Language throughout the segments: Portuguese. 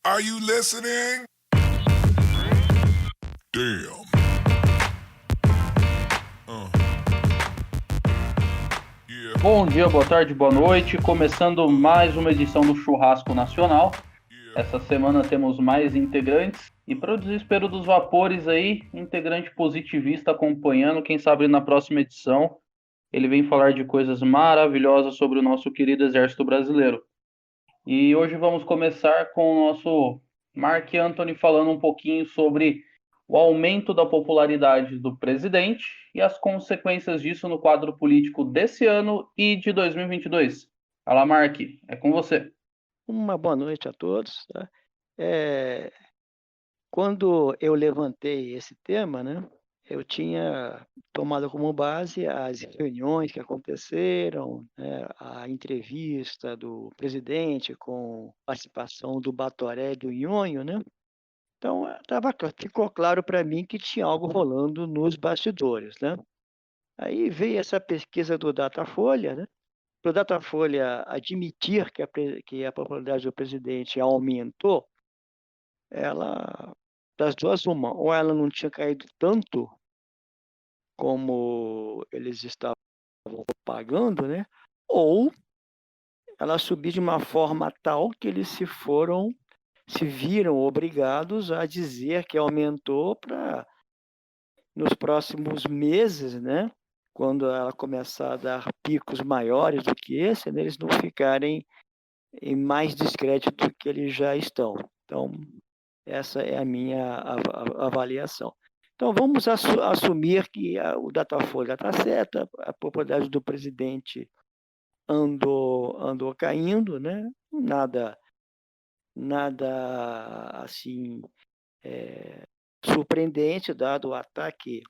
Are you listening? Damn. Yeah, Bom dia, boa tarde, boa noite. Começando mais uma edição do Churrasco Nacional. yeah. Essa semana temos mais integrantes e, para o desespero dos vapores aí, integrante positivista acompanhando. Quem sabe na próxima edição ele vem falar de coisas maravilhosas sobre o nosso querido Exército Brasileiro. E hoje vamos começar com o nosso Mark Antony falando um pouquinho sobre o aumento da popularidade do presidente e as consequências disso no quadro político desse ano e de 2022. Fala, Mark, é com você. Uma boa noite a todos, tá? Quando eu levantei esse tema, né, eu tinha tomado como base as reuniões que aconteceram, né, a entrevista do presidente com participação do Batoré e do Nhonho, né? Então, ficou claro para mim que tinha algo rolando nos bastidores, né? Aí veio essa pesquisa do Datafolha, né? Para o Datafolha admitir que a popularidade do presidente aumentou, ela, das duas, uma, ou ela não tinha caído tanto como eles estavam pagando, né? Ou ela subiu de uma forma tal que eles se viram obrigados a dizer que aumentou para nos próximos meses, né? Quando ela começar a dar picos maiores do que esse, né, eles não ficarem em mais descrédito do que eles já estão. Então, essa é a minha avaliação. Então, vamos assumir que o Datafolha está certo, a popularidade do presidente andou caindo, né? Nada assim surpreendente, dado o ataque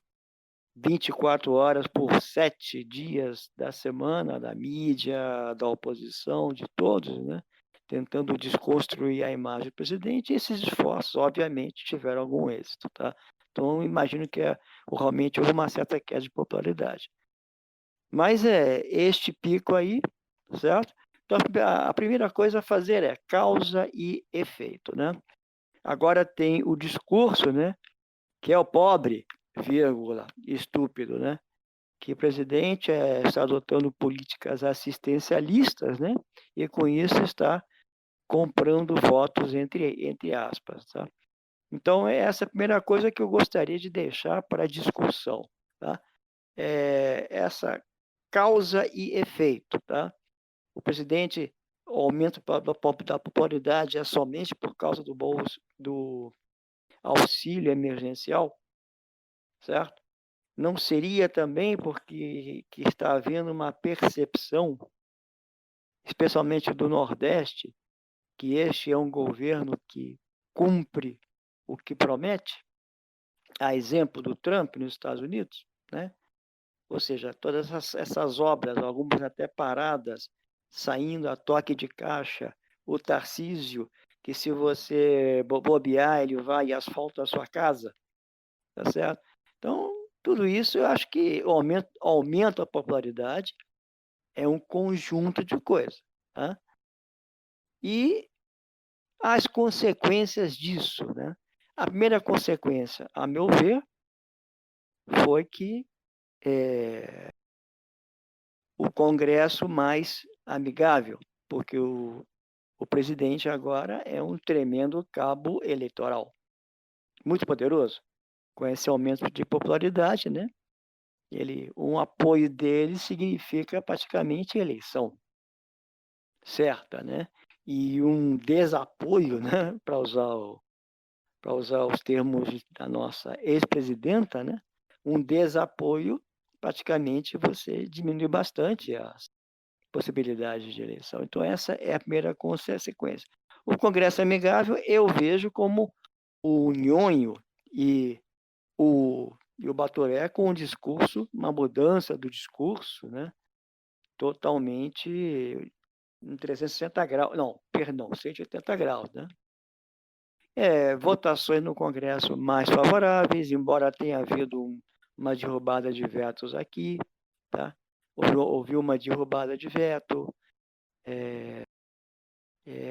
24 horas por 7 dias da semana, da mídia, da oposição, de todos, né? Tentando desconstruir a imagem do presidente, e esses esforços, obviamente, tiveram algum êxito. Tá? Então, imagino que realmente houve uma certa queda de popularidade. Mas este pico aí, certo? Então, a primeira coisa a fazer é causa e efeito. Né? Agora tem o discurso, né? Que é o pobre, vírgula, estúpido, né? Que o presidente está adotando políticas assistencialistas, né? E com isso está comprando votos, entre aspas. Tá? Então, essa é a primeira coisa que eu gostaria de deixar para discussão. Tá? Essa causa e efeito. Tá? O presidente, o aumento da popularidade é somente por causa do auxílio emergencial, certo? Não seria também porque que está havendo uma percepção, especialmente do Nordeste, que este é um governo que cumpre o que promete, a exemplo do Trump nos Estados Unidos, né? Ou seja, todas essas obras, algumas até paradas, saindo a toque de caixa, o Tarcísio, que se você bobear, ele vai e asfalta a sua casa, tá certo? Então, tudo isso eu acho que aumenta a popularidade, é um conjunto de coisas. Tá? E as consequências disso. Né? A primeira consequência, a meu ver, foi que o Congresso mais amigável, porque o presidente agora é um tremendo cabo eleitoral, muito poderoso, com esse aumento de popularidade, né? Um apoio dele significa praticamente eleição certa, né? E um desapoio, né? Para usar os termos da nossa ex-presidenta, né? Um desapoio, praticamente você diminui bastante as possibilidades de eleição. Então, essa é a primeira consequência. O Congresso Amigável eu vejo como o Nhonho e o Batoré com um discurso, uma mudança do discurso, né? Totalmente em 360 graus, não, perdão, 180 graus, né? Votações no Congresso mais favoráveis, embora tenha havido uma derrubada de vetos aqui, tá? Houve uma derrubada de veto,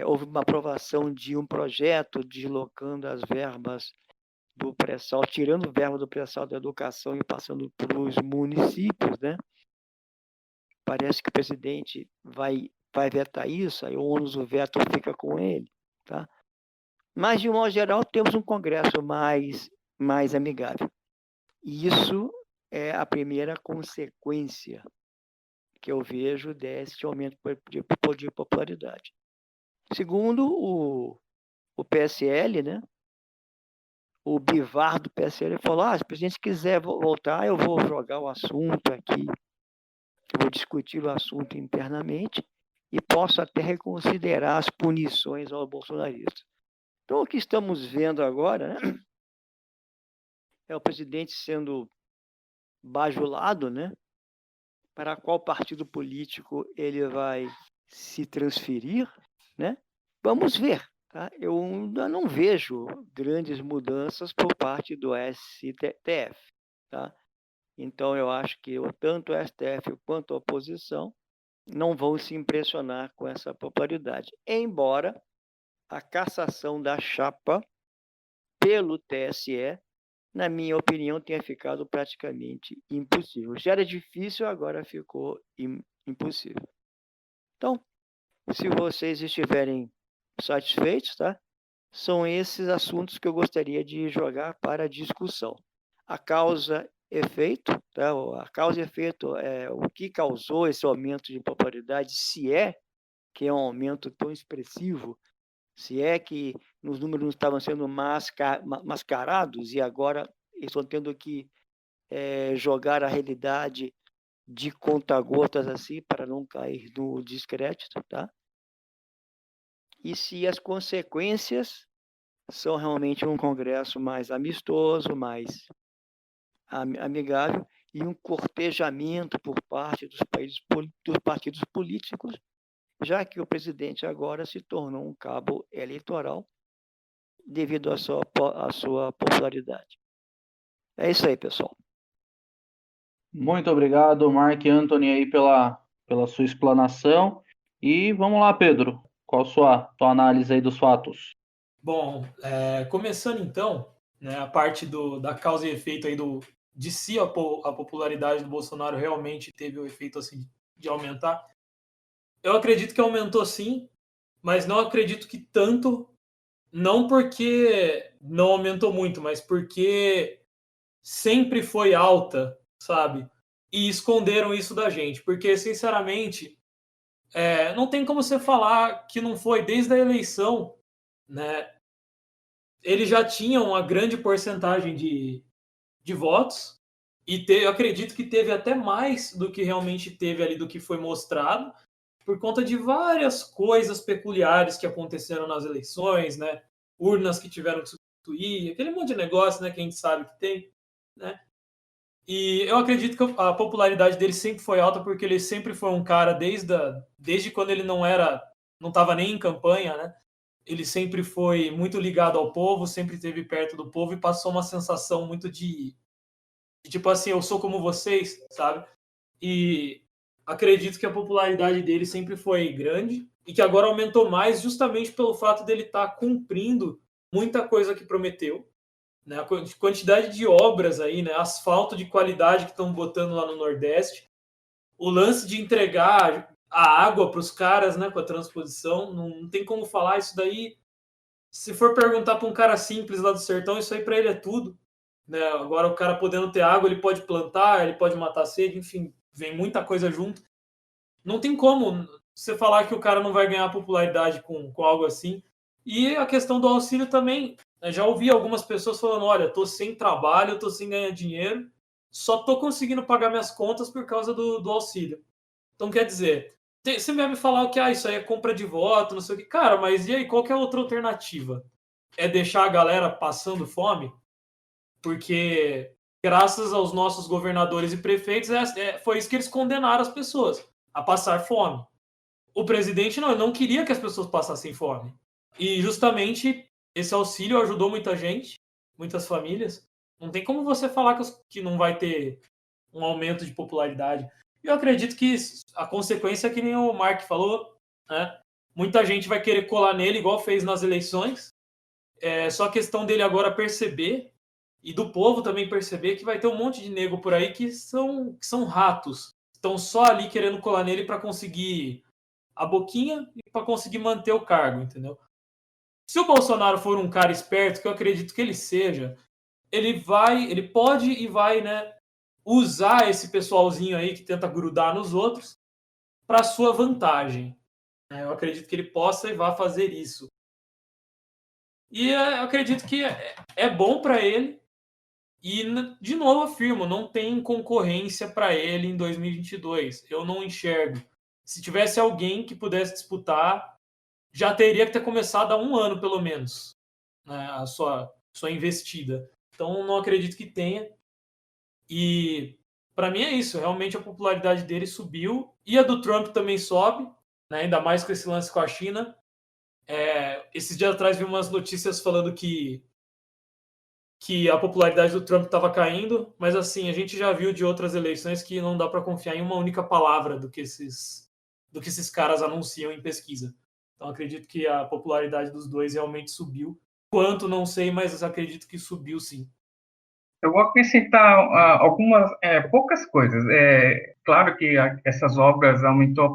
houve uma aprovação de um projeto deslocando as verbas do pré-sal, tirando verba do pré-sal da educação e passando para os municípios, né? Parece que o presidente vai vetar isso, aí o ônus do veto fica com ele, tá? Mas, de um modo geral, temos um Congresso mais amigável. E isso é a consequência que eu vejo desse aumento de popularidade. Segundo, o PSL, né? O Bivar do PSL falou: se o presidente quiser voltar, eu vou jogar o assunto aqui, vou discutir o assunto internamente e posso até reconsiderar as punições aos bolsonaristas. Então, o que estamos vendo agora, né, é o presidente sendo bajulado, né, para qual partido político ele vai se transferir, né? Vamos ver. Tá? Eu ainda não vejo grandes mudanças por parte do STF. Tá? Então, eu acho que tanto o STF quanto a oposição não vão se impressionar com essa popularidade. Embora a cassação da chapa pelo TSE, na minha opinião, tenha ficado praticamente impossível. Já era difícil, agora ficou impossível. Então, se vocês estiverem satisfeitos, tá? São esses assuntos que eu gostaria de jogar para discussão. A causa-efeito, tá? A causa-efeito é o que causou esse aumento de popularidade, se é que é um aumento tão expressivo, se é que os números estavam sendo mascarados e agora estão tendo que jogar a realidade de conta-gotas assim para não cair no descrédito, tá? E se as consequências são realmente um Congresso mais amistoso, mais amigável e um cortejamento por parte dos partidos políticos, já que o presidente agora se tornou um cabo eleitoral devido à sua popularidade. É isso aí, pessoal. Muito obrigado, Mark Anthony, aí pela sua explanação. E vamos lá, Pedro. Qual a tua análise aí dos fatos? Bom, começando então, né, a parte da causa e efeito aí de se a popularidade do Bolsonaro realmente teve o efeito assim de aumentar. Eu acredito que aumentou sim, mas não acredito que tanto, não porque não aumentou muito, mas porque sempre foi alta, sabe? E esconderam isso da gente, porque sinceramente não tem como você falar que não foi desde a eleição, né? Eles já tinham uma grande porcentagem de votos e eu acredito que teve até mais do que realmente teve ali do que foi mostrado, por conta de várias coisas peculiares que aconteceram nas eleições, né? Urnas que tiveram que substituir, aquele monte de negócio, né, que a gente sabe que tem, né? E eu acredito que a popularidade dele sempre foi alta porque ele sempre foi um cara desde quando ele não estava nem em campanha, né? Ele sempre foi muito ligado ao povo, sempre esteve perto do povo e passou uma sensação muito de tipo assim, eu sou como vocês, sabe? E acredito que a popularidade dele sempre foi grande e que agora aumentou mais justamente pelo fato dele estar cumprindo muita coisa que prometeu, né? A quantidade de obras aí, né? Asfalto de qualidade que estão botando lá no Nordeste, o lance de entregar a água para os caras, né? Com a transposição, não tem como falar isso daí. Se for perguntar para um cara simples lá do sertão, isso aí para ele é tudo, né? Agora o cara podendo ter água, ele pode plantar, ele pode matar a sede, enfim, vem muita coisa junto. Não tem como você falar que o cara não vai ganhar popularidade com algo assim. E a questão do auxílio também, eu já ouvi algumas pessoas falando, olha, tô sem trabalho, tô sem ganhar dinheiro, só tô conseguindo pagar minhas contas por causa do auxílio. Então, quer dizer, você vai me falar que isso aí é compra de voto, não sei o que. Cara, mas e aí, qual que é a outra alternativa? É deixar a galera passando fome? Porque, graças aos nossos governadores e prefeitos, foi isso que eles condenaram as pessoas, a passar fome. O presidente não queria que as pessoas passassem fome. E, justamente, esse auxílio ajudou muita gente, muitas famílias. Não tem como você falar que não vai ter um aumento de popularidade. Eu acredito que a consequência é que nem o Mark falou, né? muita gente vai querer colar nele, igual fez nas eleições. É só questão dele agora perceber, e do povo também perceber, que vai ter um monte de nego por aí que são ratos. Estão só ali querendo colar nele para conseguir a boquinha e para conseguir manter o cargo, entendeu? Se o Bolsonaro for um cara esperto, que eu acredito que ele seja, ele pode e vai, né, usar esse pessoalzinho aí que tenta grudar nos outros para sua vantagem. Eu acredito que ele possa e vá fazer isso. E eu acredito que é bom para ele. E, de novo, afirmo, não tem concorrência para ele em 2022. Eu não enxergo. Se tivesse alguém que pudesse disputar, já teria que ter começado há 1 ano, pelo menos, né, a sua investida. Então, não acredito que tenha. E, para mim, é isso. Realmente, a popularidade dele subiu. E a do Trump também sobe, né, ainda mais com esse lance com a China. Esses dias atrás vi umas notícias falando que a popularidade do Trump estava caindo, mas assim, a gente já viu de outras eleições que não dá para confiar em uma única palavra do que esses caras anunciam em pesquisa. Então acredito que a popularidade dos dois realmente subiu. Quanto, não sei, mas acredito que subiu sim. Eu vou acrescentar algumas poucas coisas. Claro que essas obras aumentou a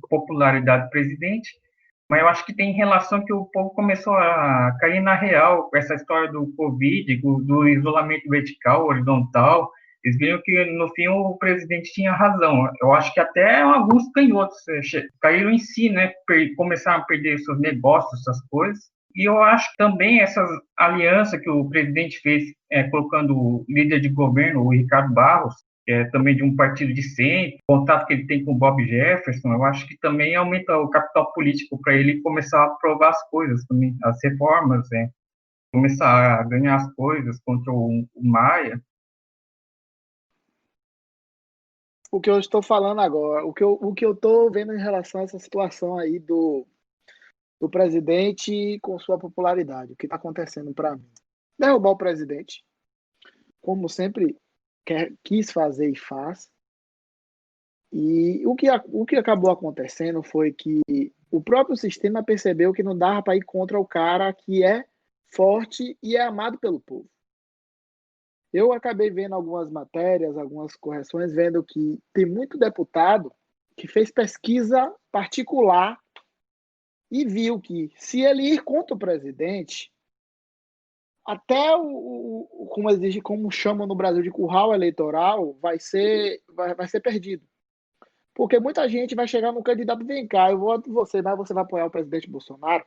popularidade do presidente, mas eu acho que tem relação que o povo começou a cair na real com essa história do Covid, do isolamento vertical, horizontal. Eles viram que, no fim, o presidente tinha razão. Eu acho que até alguns canhotos caíram em si, né? Começaram a perder seus negócios, essas coisas. E eu acho que também essa aliança que o presidente fez, colocando o líder de governo, o Ricardo Barros, que é também de um partido de centro, o contato que ele tem com o Bob Jefferson, eu acho que também aumenta o capital político para ele começar a aprovar as coisas também, as reformas, começar a ganhar as coisas contra o Maia. O que eu estou falando agora, o que eu estou vendo em relação a essa situação aí do presidente com sua popularidade, o que está acontecendo para mim. Derrubar o presidente, como sempre quis fazer e faz. E o que acabou acontecendo foi que o próprio sistema percebeu que não dava para ir contra o cara que é forte e é amado pelo povo. Eu acabei vendo algumas matérias, algumas correções, vendo que tem muito deputado que fez pesquisa particular e viu que, se ele ir contra o presidente, até como chamam no Brasil de curral eleitoral, vai ser perdido. Porque muita gente vai chegar no candidato, vem cá, eu voto em você, mas você vai apoiar o presidente Bolsonaro?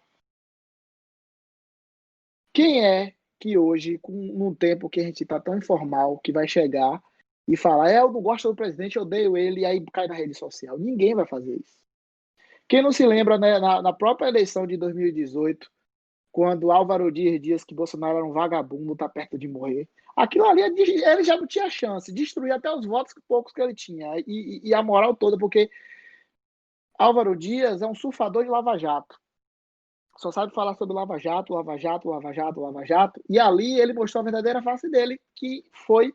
Quem é que hoje, num tempo que a gente está tão informal, que vai chegar e falar, eu não gosto do presidente, eu odeio ele, e aí cai na rede social? Ninguém vai fazer isso. Quem não se lembra, né, na própria eleição de 2018, quando Álvaro Dias diz que Bolsonaro era um vagabundo, está perto de morrer, aquilo ali, ele já não tinha chance, destruir até os votos poucos que ele tinha, e a moral toda, porque Álvaro Dias é um surfador de Lava Jato. Só sabe falar sobre Lava Jato, Lava Jato, Lava Jato, Lava Jato. E ali ele mostrou a verdadeira face dele, que foi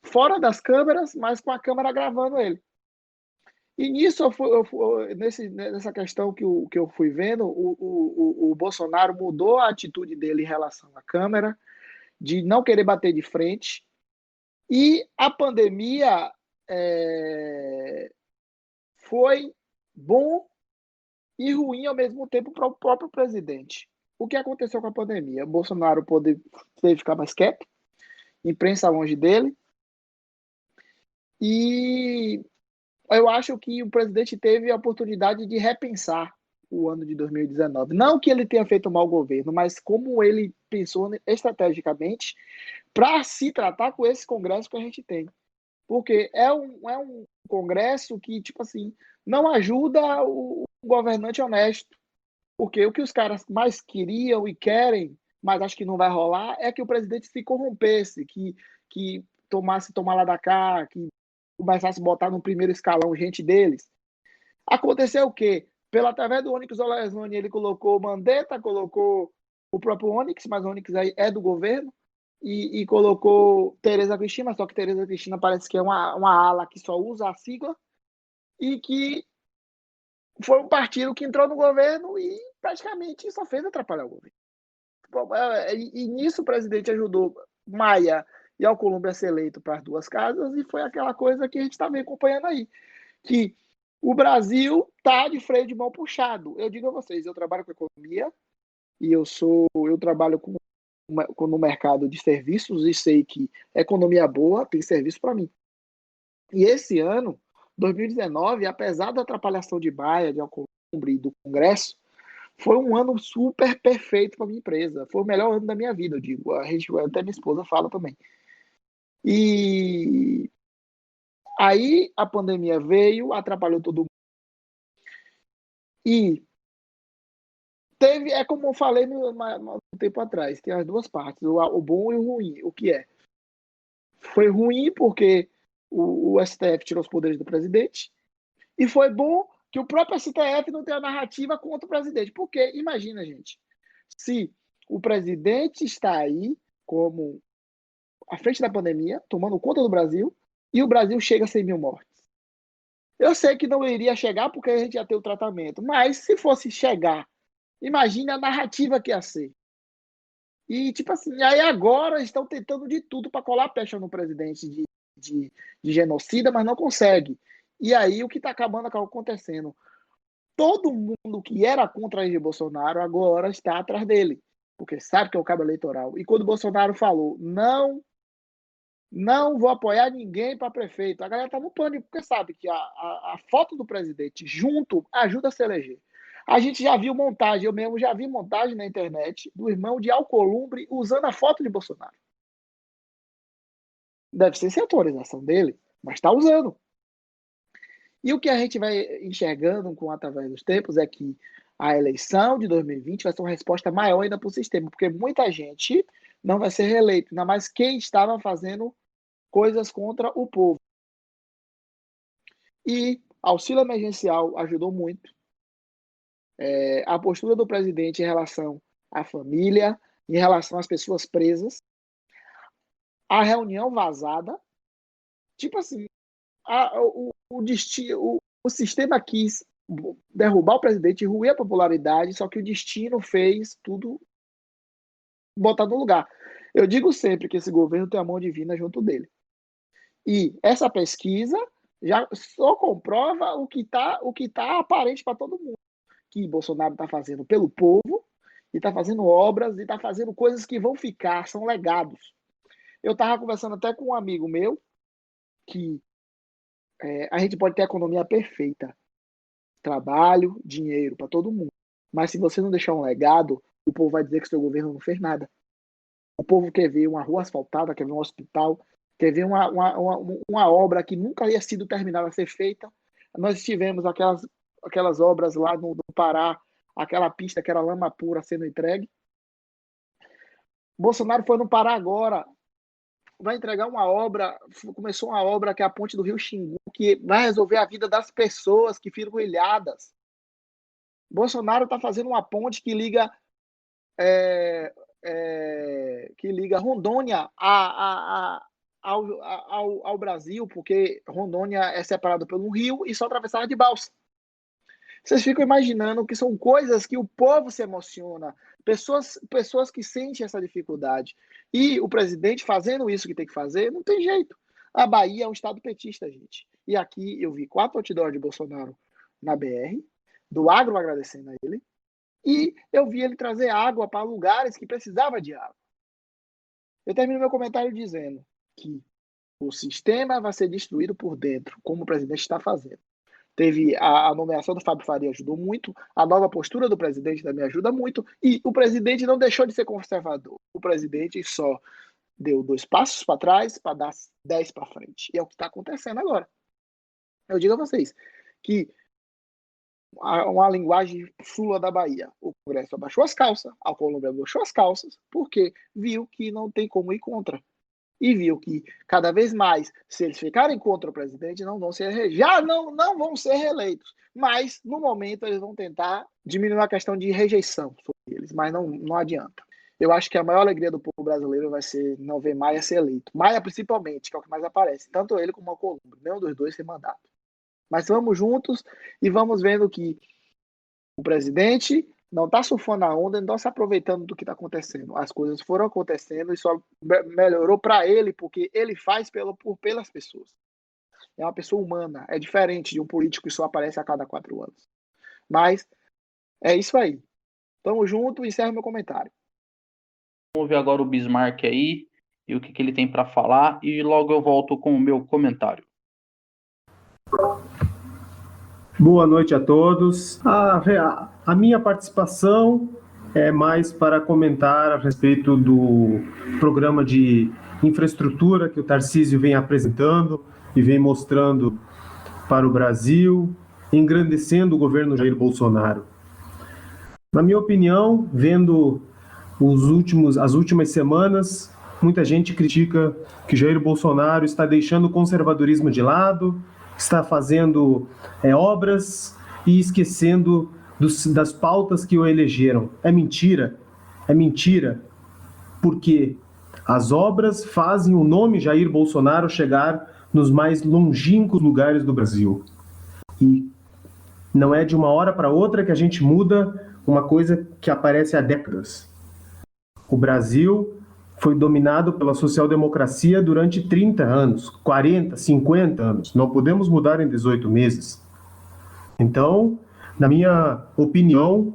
fora das câmeras, mas com a câmera gravando ele. E nisso, nessa questão que eu fui vendo, o Bolsonaro mudou a atitude dele em relação à câmera, de não querer bater de frente. E a pandemia foi bom e ruim ao mesmo tempo para o próprio presidente. O que aconteceu com a pandemia? O Bolsonaro teve que ficar mais quieto, imprensa longe dele, e eu acho que o presidente teve a oportunidade de repensar o ano de 2019. Não que ele tenha feito um mau governo, mas como ele pensou estrategicamente para se tratar com esse Congresso que a gente tem. Porque é um Congresso que, tipo assim, não ajuda o governante honesto. Porque o que os caras mais queriam e querem, mas acho que não vai rolar, é que o presidente se corrompesse, que tomasse tomar lá da cá, que começasse a botar no primeiro escalão gente deles. Aconteceu o quê? Através do Onyx Lorenzoni, ele colocou Mandetta, colocou o próprio Onyx, mas o Onyx aí é do governo, e colocou Tereza Cristina, só que Tereza Cristina parece que é uma ala que só usa a sigla, e que foi um partido que entrou no governo e praticamente só fez atrapalhar o governo. E nisso o presidente ajudou Maia e Alcolumbre a ser eleito para as duas casas, e foi aquela coisa que a gente está bem acompanhando aí, que o Brasil está de freio de mão puxado. Eu digo a vocês, eu trabalho com economia e eu trabalho no mercado de serviços e sei que economia boa tem serviço para mim. E esse ano, 2019, apesar da atrapalhação de Maia, de Alcolumbre e do Congresso, foi um ano super perfeito para minha empresa. Foi o melhor ano da minha vida, eu digo. Até minha esposa fala também. E aí a pandemia veio, atrapalhou todo mundo. E é como eu falei um tempo atrás, tem as duas partes, o bom e o ruim. O que é? Foi ruim porque o STF tirou os poderes do presidente, e foi bom que o próprio STF não tem a narrativa contra o presidente. Porque, imagina, gente, se o presidente está aí como à frente da pandemia, tomando conta do Brasil, e o Brasil chega a 100 mil mortes. Eu sei que não iria chegar porque a gente ia ter o tratamento, mas se fosse chegar, imagine a narrativa que ia ser. E, tipo assim, aí agora estão tentando de tudo para colar a pecha no presidente de genocida, mas não consegue. E aí o que está acabando acontecendo? Todo mundo que era contra Jair Bolsonaro agora está atrás dele, porque sabe que é o cabo eleitoral. E quando o Bolsonaro falou, não vou apoiar ninguém para prefeito, a galera está no pânico, porque sabe que a foto do presidente junto ajuda a se eleger. A gente já viu montagem, eu mesmo já vi montagem na internet do irmão de Alcolumbre usando a foto de Bolsonaro. Deve ser sem autorização dele, mas está usando. E o que a gente vai enxergando através dos tempos é que a eleição de 2020 vai ser uma resposta maior ainda para o sistema, porque muita gente não vai ser reeleito, ainda mais quem estava fazendo coisas contra o povo. E auxílio emergencial ajudou muito. A postura do presidente em relação à família, em relação às pessoas presas, a reunião vazada, tipo assim, o sistema quis derrubar o presidente, ruir a popularidade, só que o destino fez tudo botar no lugar. Eu digo sempre que esse governo tem a mão divina junto dele. E essa pesquisa já só comprova o que tá aparente para todo mundo, que Bolsonaro está fazendo pelo povo, e está fazendo obras, e está fazendo coisas que vão ficar, são legados. Eu estava conversando até com um amigo meu, que a gente pode ter a economia perfeita, trabalho, dinheiro para todo mundo, mas se você não deixar um legado, o povo vai dizer que seu governo não fez nada. O povo quer ver uma rua asfaltada, quer ver um hospital, quer ver uma obra que nunca ia sido terminada a ser feita. Nós tivemos aquelas obras lá no Pará, aquela pista que era lama pura sendo entregue. Bolsonaro foi no Pará agora, vai entregar uma obra, começou uma obra que é a ponte do Rio Xingu, que vai resolver a vida das pessoas que ficam ilhadas. Bolsonaro está fazendo uma ponte que liga Rondônia ao Brasil, porque Rondônia é separado pelo rio e só atravessava de balsa. Vocês ficam imaginando que são coisas que o povo se emociona, pessoas que sentem essa dificuldade. E o presidente fazendo isso que tem que fazer, não tem jeito. A Bahia é um estado petista, gente. E aqui eu vi 4 outdoors de Bolsonaro na BR, do agro agradecendo a ele, e eu vi ele trazer água para lugares que precisava de água. Eu termino meu comentário dizendo que o sistema vai ser destruído por dentro, como o presidente está fazendo. Teve a nomeação do Fábio Faria ajudou muito, a nova postura do presidente também ajuda muito, e o presidente não deixou de ser conservador. O presidente só deu 2 passos para trás para dar 10 para frente. E é o que está acontecendo agora. Eu digo a vocês que uma linguagem sula da Bahia. O Congresso abaixou as calças, a Colômbia abaixou as calças, porque viu que não tem como ir contra. E viu que cada vez mais, se eles ficarem contra o presidente, não vão ser já não vão ser reeleitos. Mas, no momento, eles vão tentar diminuir a questão de rejeição sobre eles, mas não adianta. Eu acho que a maior alegria do povo brasileiro vai ser não ver Maia ser eleito. Maia, principalmente, que é o que mais aparece. Tanto ele como o Alcolumbre. Nenhum dos dois tem mandato. Mas vamos juntos e vamos vendo que o presidente não está surfando a onda, não está se aproveitando do que está acontecendo. As coisas foram acontecendo e só melhorou para ele, porque ele faz pelas pessoas. É uma pessoa humana, é diferente de um político que só aparece a cada 4 anos. Mas é isso aí. Tamo junto, encerro meu comentário. Vamos ver agora o Bismarck aí e o que ele tem para falar, e logo eu volto com o meu comentário. Boa noite a todos. A minha participação é mais para comentar a respeito do programa de infraestrutura que o Tarcísio vem apresentando e vem mostrando para o Brasil, engrandecendo o governo Jair Bolsonaro. Na minha opinião, vendo as últimas semanas, muita gente critica que Jair Bolsonaro está deixando o conservadorismo de lado, está fazendo obras e esquecendo das pautas que o elegeram. É mentira, porque as obras fazem o nome Jair Bolsonaro chegar nos mais longínquos lugares do Brasil. E não é de uma hora para outra que a gente muda uma coisa que aparece há décadas. O Brasil foi dominado pela social-democracia durante 30 anos, 40, 50 anos. Não podemos mudar em 18 meses. Então, na minha opinião,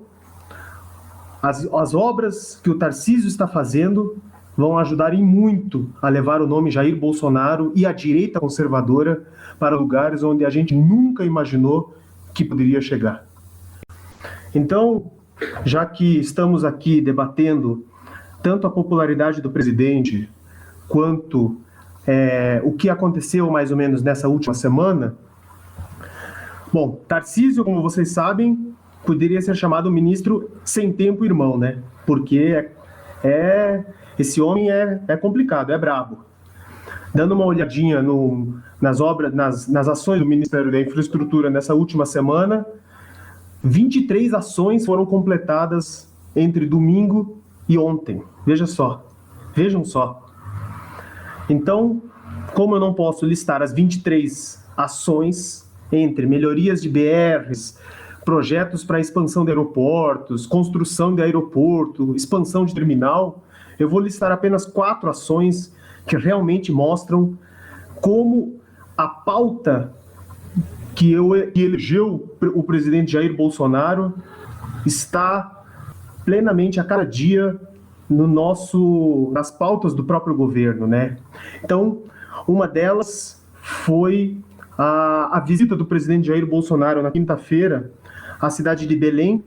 as obras que o Tarcísio está fazendo vão ajudar em muito a levar o nome Jair Bolsonaro e a direita conservadora para lugares onde a gente nunca imaginou que poderia chegar. Então, já que estamos aqui debatendo tanto a popularidade do presidente, quanto o que aconteceu mais ou menos nessa última semana. Bom, Tarcísio, como vocês sabem, poderia ser chamado ministro sem tempo irmão, né? Porque esse homem é complicado, é brabo. Dando uma olhadinha nas obras, nas ações do Ministério da Infraestrutura nessa última semana, 23 ações foram completadas entre domingo e ontem. Vejam só. Então, como eu não posso listar as 23 ações entre melhorias de BRs, projetos para expansão de aeroportos, construção de aeroporto, expansão de terminal, eu vou listar apenas 4 ações que realmente mostram como a pauta que elegeu o presidente Jair Bolsonaro está plenamente a cada dia nas pautas do próprio governo, né? Então, uma delas foi a visita do presidente Jair Bolsonaro na quinta-feira à cidade de Belém,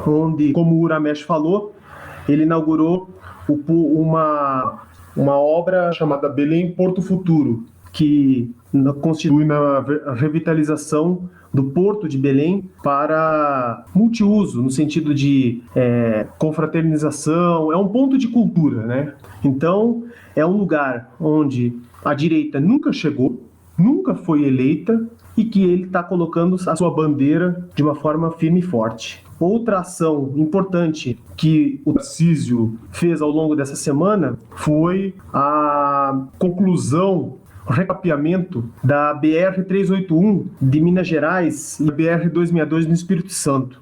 onde, como o Uramesh falou, ele inaugurou uma obra chamada Belém Porto Futuro, que constitui na revitalização do Porto de Belém para multiuso, no sentido de confraternização, é um ponto de cultura, né? Então, é um lugar onde a direita nunca chegou, nunca foi eleita, e que ele está colocando a sua bandeira de uma forma firme e forte. Outra ação importante que o Tarcísio fez ao longo dessa semana foi a conclusão, o recapeamento da BR-381 de Minas Gerais e a BR-262 no Espírito Santo.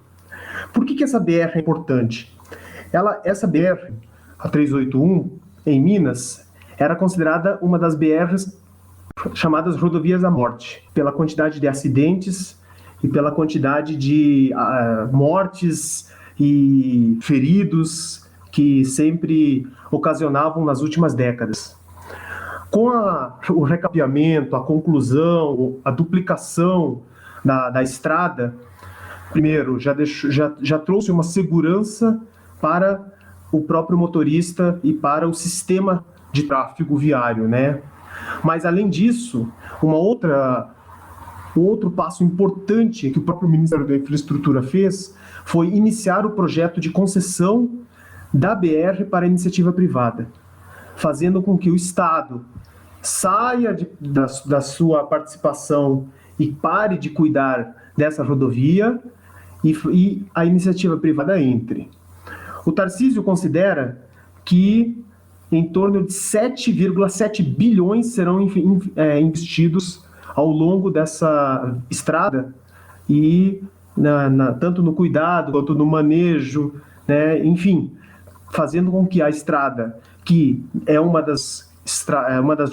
Por que essa BR é importante? Essa BR, a 381, em Minas, era considerada uma das BRs chamadas rodovias da morte, pela quantidade de acidentes e pela quantidade de mortes e feridos que sempre ocasionavam nas últimas décadas. Com o recapeamento, a conclusão, a duplicação da estrada, primeiro, já trouxe uma segurança para o próprio motorista e para o sistema de tráfego viário, né? Mas, além disso, um outro passo importante que o próprio Ministério da Infraestrutura fez foi iniciar o projeto de concessão da BR para a iniciativa privada, fazendo com que o Estado saia da sua participação e pare de cuidar dessa rodovia e a iniciativa privada entre. O Tarcísio considera que em torno de 7,7 bilhões serão investidos ao longo dessa estrada e tanto no cuidado quanto no manejo, né? Enfim, fazendo com que a estrada, que é uma das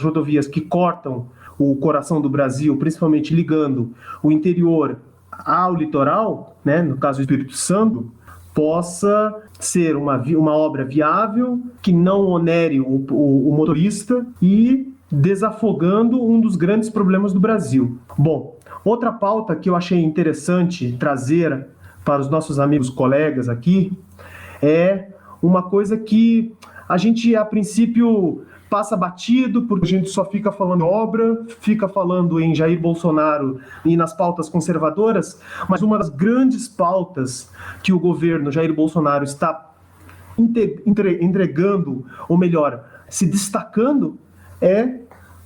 rodovias que cortam o coração do Brasil, principalmente ligando o interior ao litoral, né, no caso do Espírito Santo, possa ser uma obra viável, que não onere o motorista e desafogando um dos grandes problemas do Brasil. Bom, outra pauta que eu achei interessante trazer para os nossos amigos colegas aqui é uma coisa que a gente, a princípio, passa batido, porque a gente só fica falando obra, fica falando em Jair Bolsonaro e nas pautas conservadoras, mas uma das grandes pautas que o governo Jair Bolsonaro está entregando, ou melhor, se destacando, é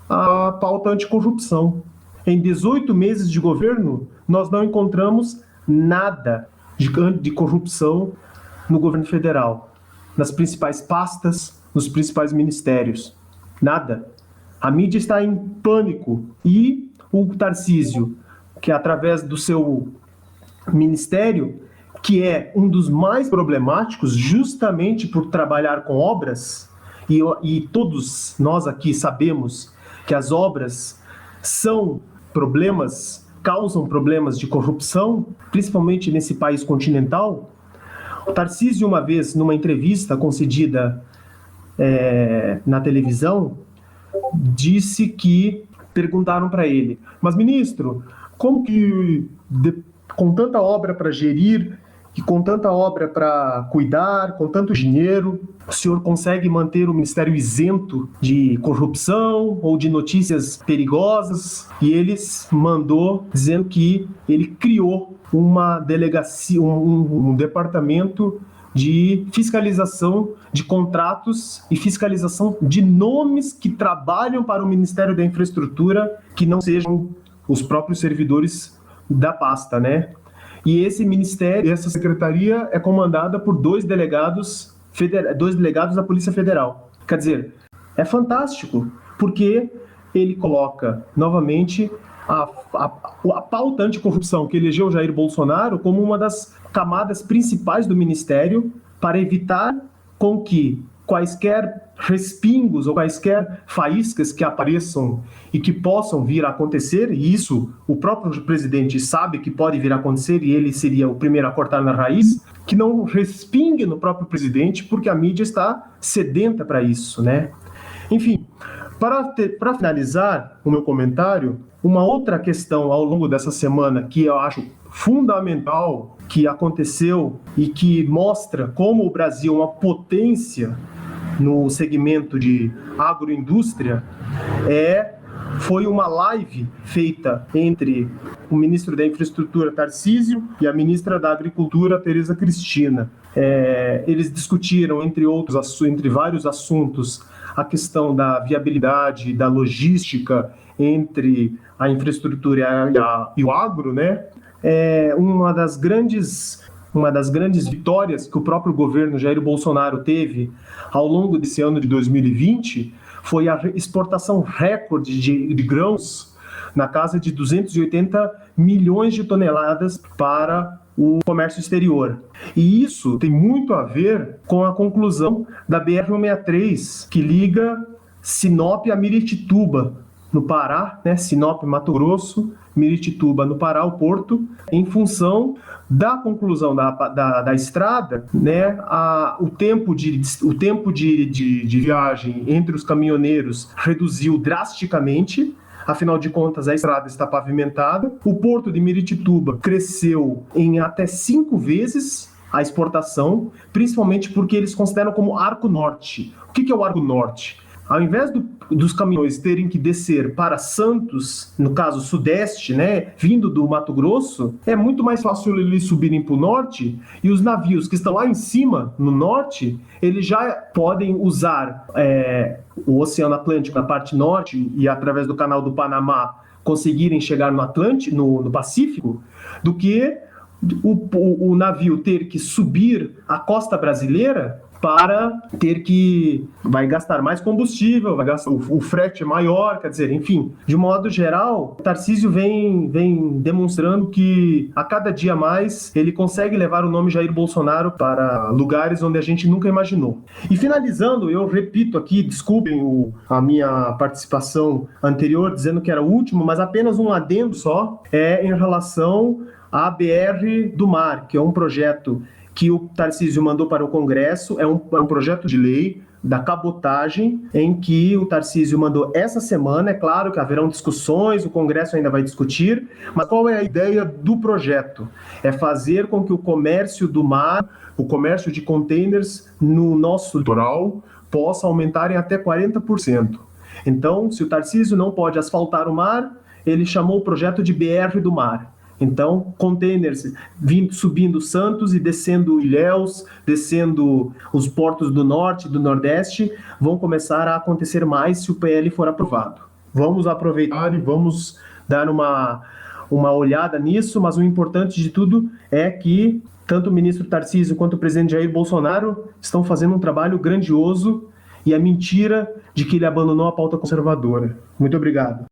a pauta anticorrupção. Em 18 meses de governo, nós não encontramos nada de corrupção no governo federal, nas principais pastas, nos principais ministérios. Nada. A mídia está em pânico e o Tarcísio, que através do seu ministério, que é um dos mais problemáticos justamente por trabalhar com obras, e todos nós aqui sabemos que as obras causam problemas de corrupção, principalmente nesse país continental. O Tarcísio, uma vez, numa entrevista concedida na televisão, disse que perguntaram para ele: mas ministro, como que com tanta obra para gerir e com tanta obra para cuidar, com tanto dinheiro, o senhor consegue manter o ministério isento de corrupção ou de notícias perigosas? E ele mandou dizendo que ele criou uma delegacia, um departamento de fiscalização de contratos e fiscalização de nomes que trabalham para o Ministério da Infraestrutura, que não sejam os próprios servidores da pasta, né? E esse ministério, essa secretaria é comandada por dois delegados da Polícia Federal. Quer dizer, é fantástico, porque ele coloca novamente a pauta anticorrupção que elegeu Jair Bolsonaro como uma das camadas principais do Ministério para evitar com que quaisquer respingos ou quaisquer faíscas que apareçam e que possam vir a acontecer, e isso o próprio presidente sabe que pode vir a acontecer e ele seria o primeiro a cortar na raiz, que não respingue no próprio presidente, porque a mídia está sedenta para isso, né? Enfim, para finalizar o meu comentário, uma outra questão ao longo dessa semana que eu acho fundamental, que aconteceu e que mostra como o Brasil é uma potência no segmento de agroindústria, foi uma live feita entre o ministro da Infraestrutura, Tarcísio, e a ministra da Agricultura, Tereza Cristina. Eles discutiram, entre vários assuntos, a questão da viabilidade, da logística entre a infraestrutura e o agro, né? Uma das grandes vitórias que o próprio governo Jair Bolsonaro teve ao longo desse ano de 2020 foi a exportação recorde de grãos na casa de 280 milhões de toneladas para o comércio exterior. E isso tem muito a ver com a conclusão da BR-163, que liga Sinop a Miritituba, no Pará, né? Sinop, Mato Grosso, Miritituba, no Pará, o porto, em função da conclusão da estrada, né? O tempo de viagem entre os caminhoneiros reduziu drasticamente. Afinal de contas, a estrada está pavimentada. O porto de Miritituba cresceu em até 5 vezes a exportação, principalmente porque eles consideram como Arco Norte. O que é o Arco Norte? Ao invés dos caminhões terem que descer para Santos, no caso Sudeste, né, vindo do Mato Grosso, é muito mais fácil eles subirem para o norte, e os navios que estão lá em cima, no norte, eles já podem usar o Oceano Atlântico na parte norte e através do Canal do Panamá conseguirem chegar no Pacífico, do que o navio ter que subir a costa brasileira para ter que... vai gastar mais combustível, vai gastar, o frete é maior, quer dizer, enfim. De modo geral, o Tarcísio vem demonstrando que a cada dia mais ele consegue levar o nome Jair Bolsonaro para lugares onde a gente nunca imaginou. E finalizando, eu repito aqui, desculpem a minha participação anterior, dizendo que era o último, mas apenas um adendo só, em relação à BR do Mar, que é um projeto que o Tarcísio mandou para o Congresso, é um projeto de lei da cabotagem, em que o Tarcísio mandou essa semana. É claro que haverão discussões, o Congresso ainda vai discutir, mas qual é a ideia do projeto? É fazer com que o comércio do mar, o comércio de containers no nosso litoral, possa aumentar em até 40%. Então, se o Tarcísio não pode asfaltar o mar, ele chamou o projeto de BR do Mar. Então, containers subindo Santos e descendo Ilhéus, descendo os portos do Norte e do Nordeste, vão começar a acontecer mais se o PL for aprovado. Vamos aproveitar e vamos dar uma olhada nisso, mas o importante de tudo é que tanto o ministro Tarcísio quanto o presidente Jair Bolsonaro estão fazendo um trabalho grandioso, e a mentira de que ele abandonou a pauta conservadora. Muito obrigado.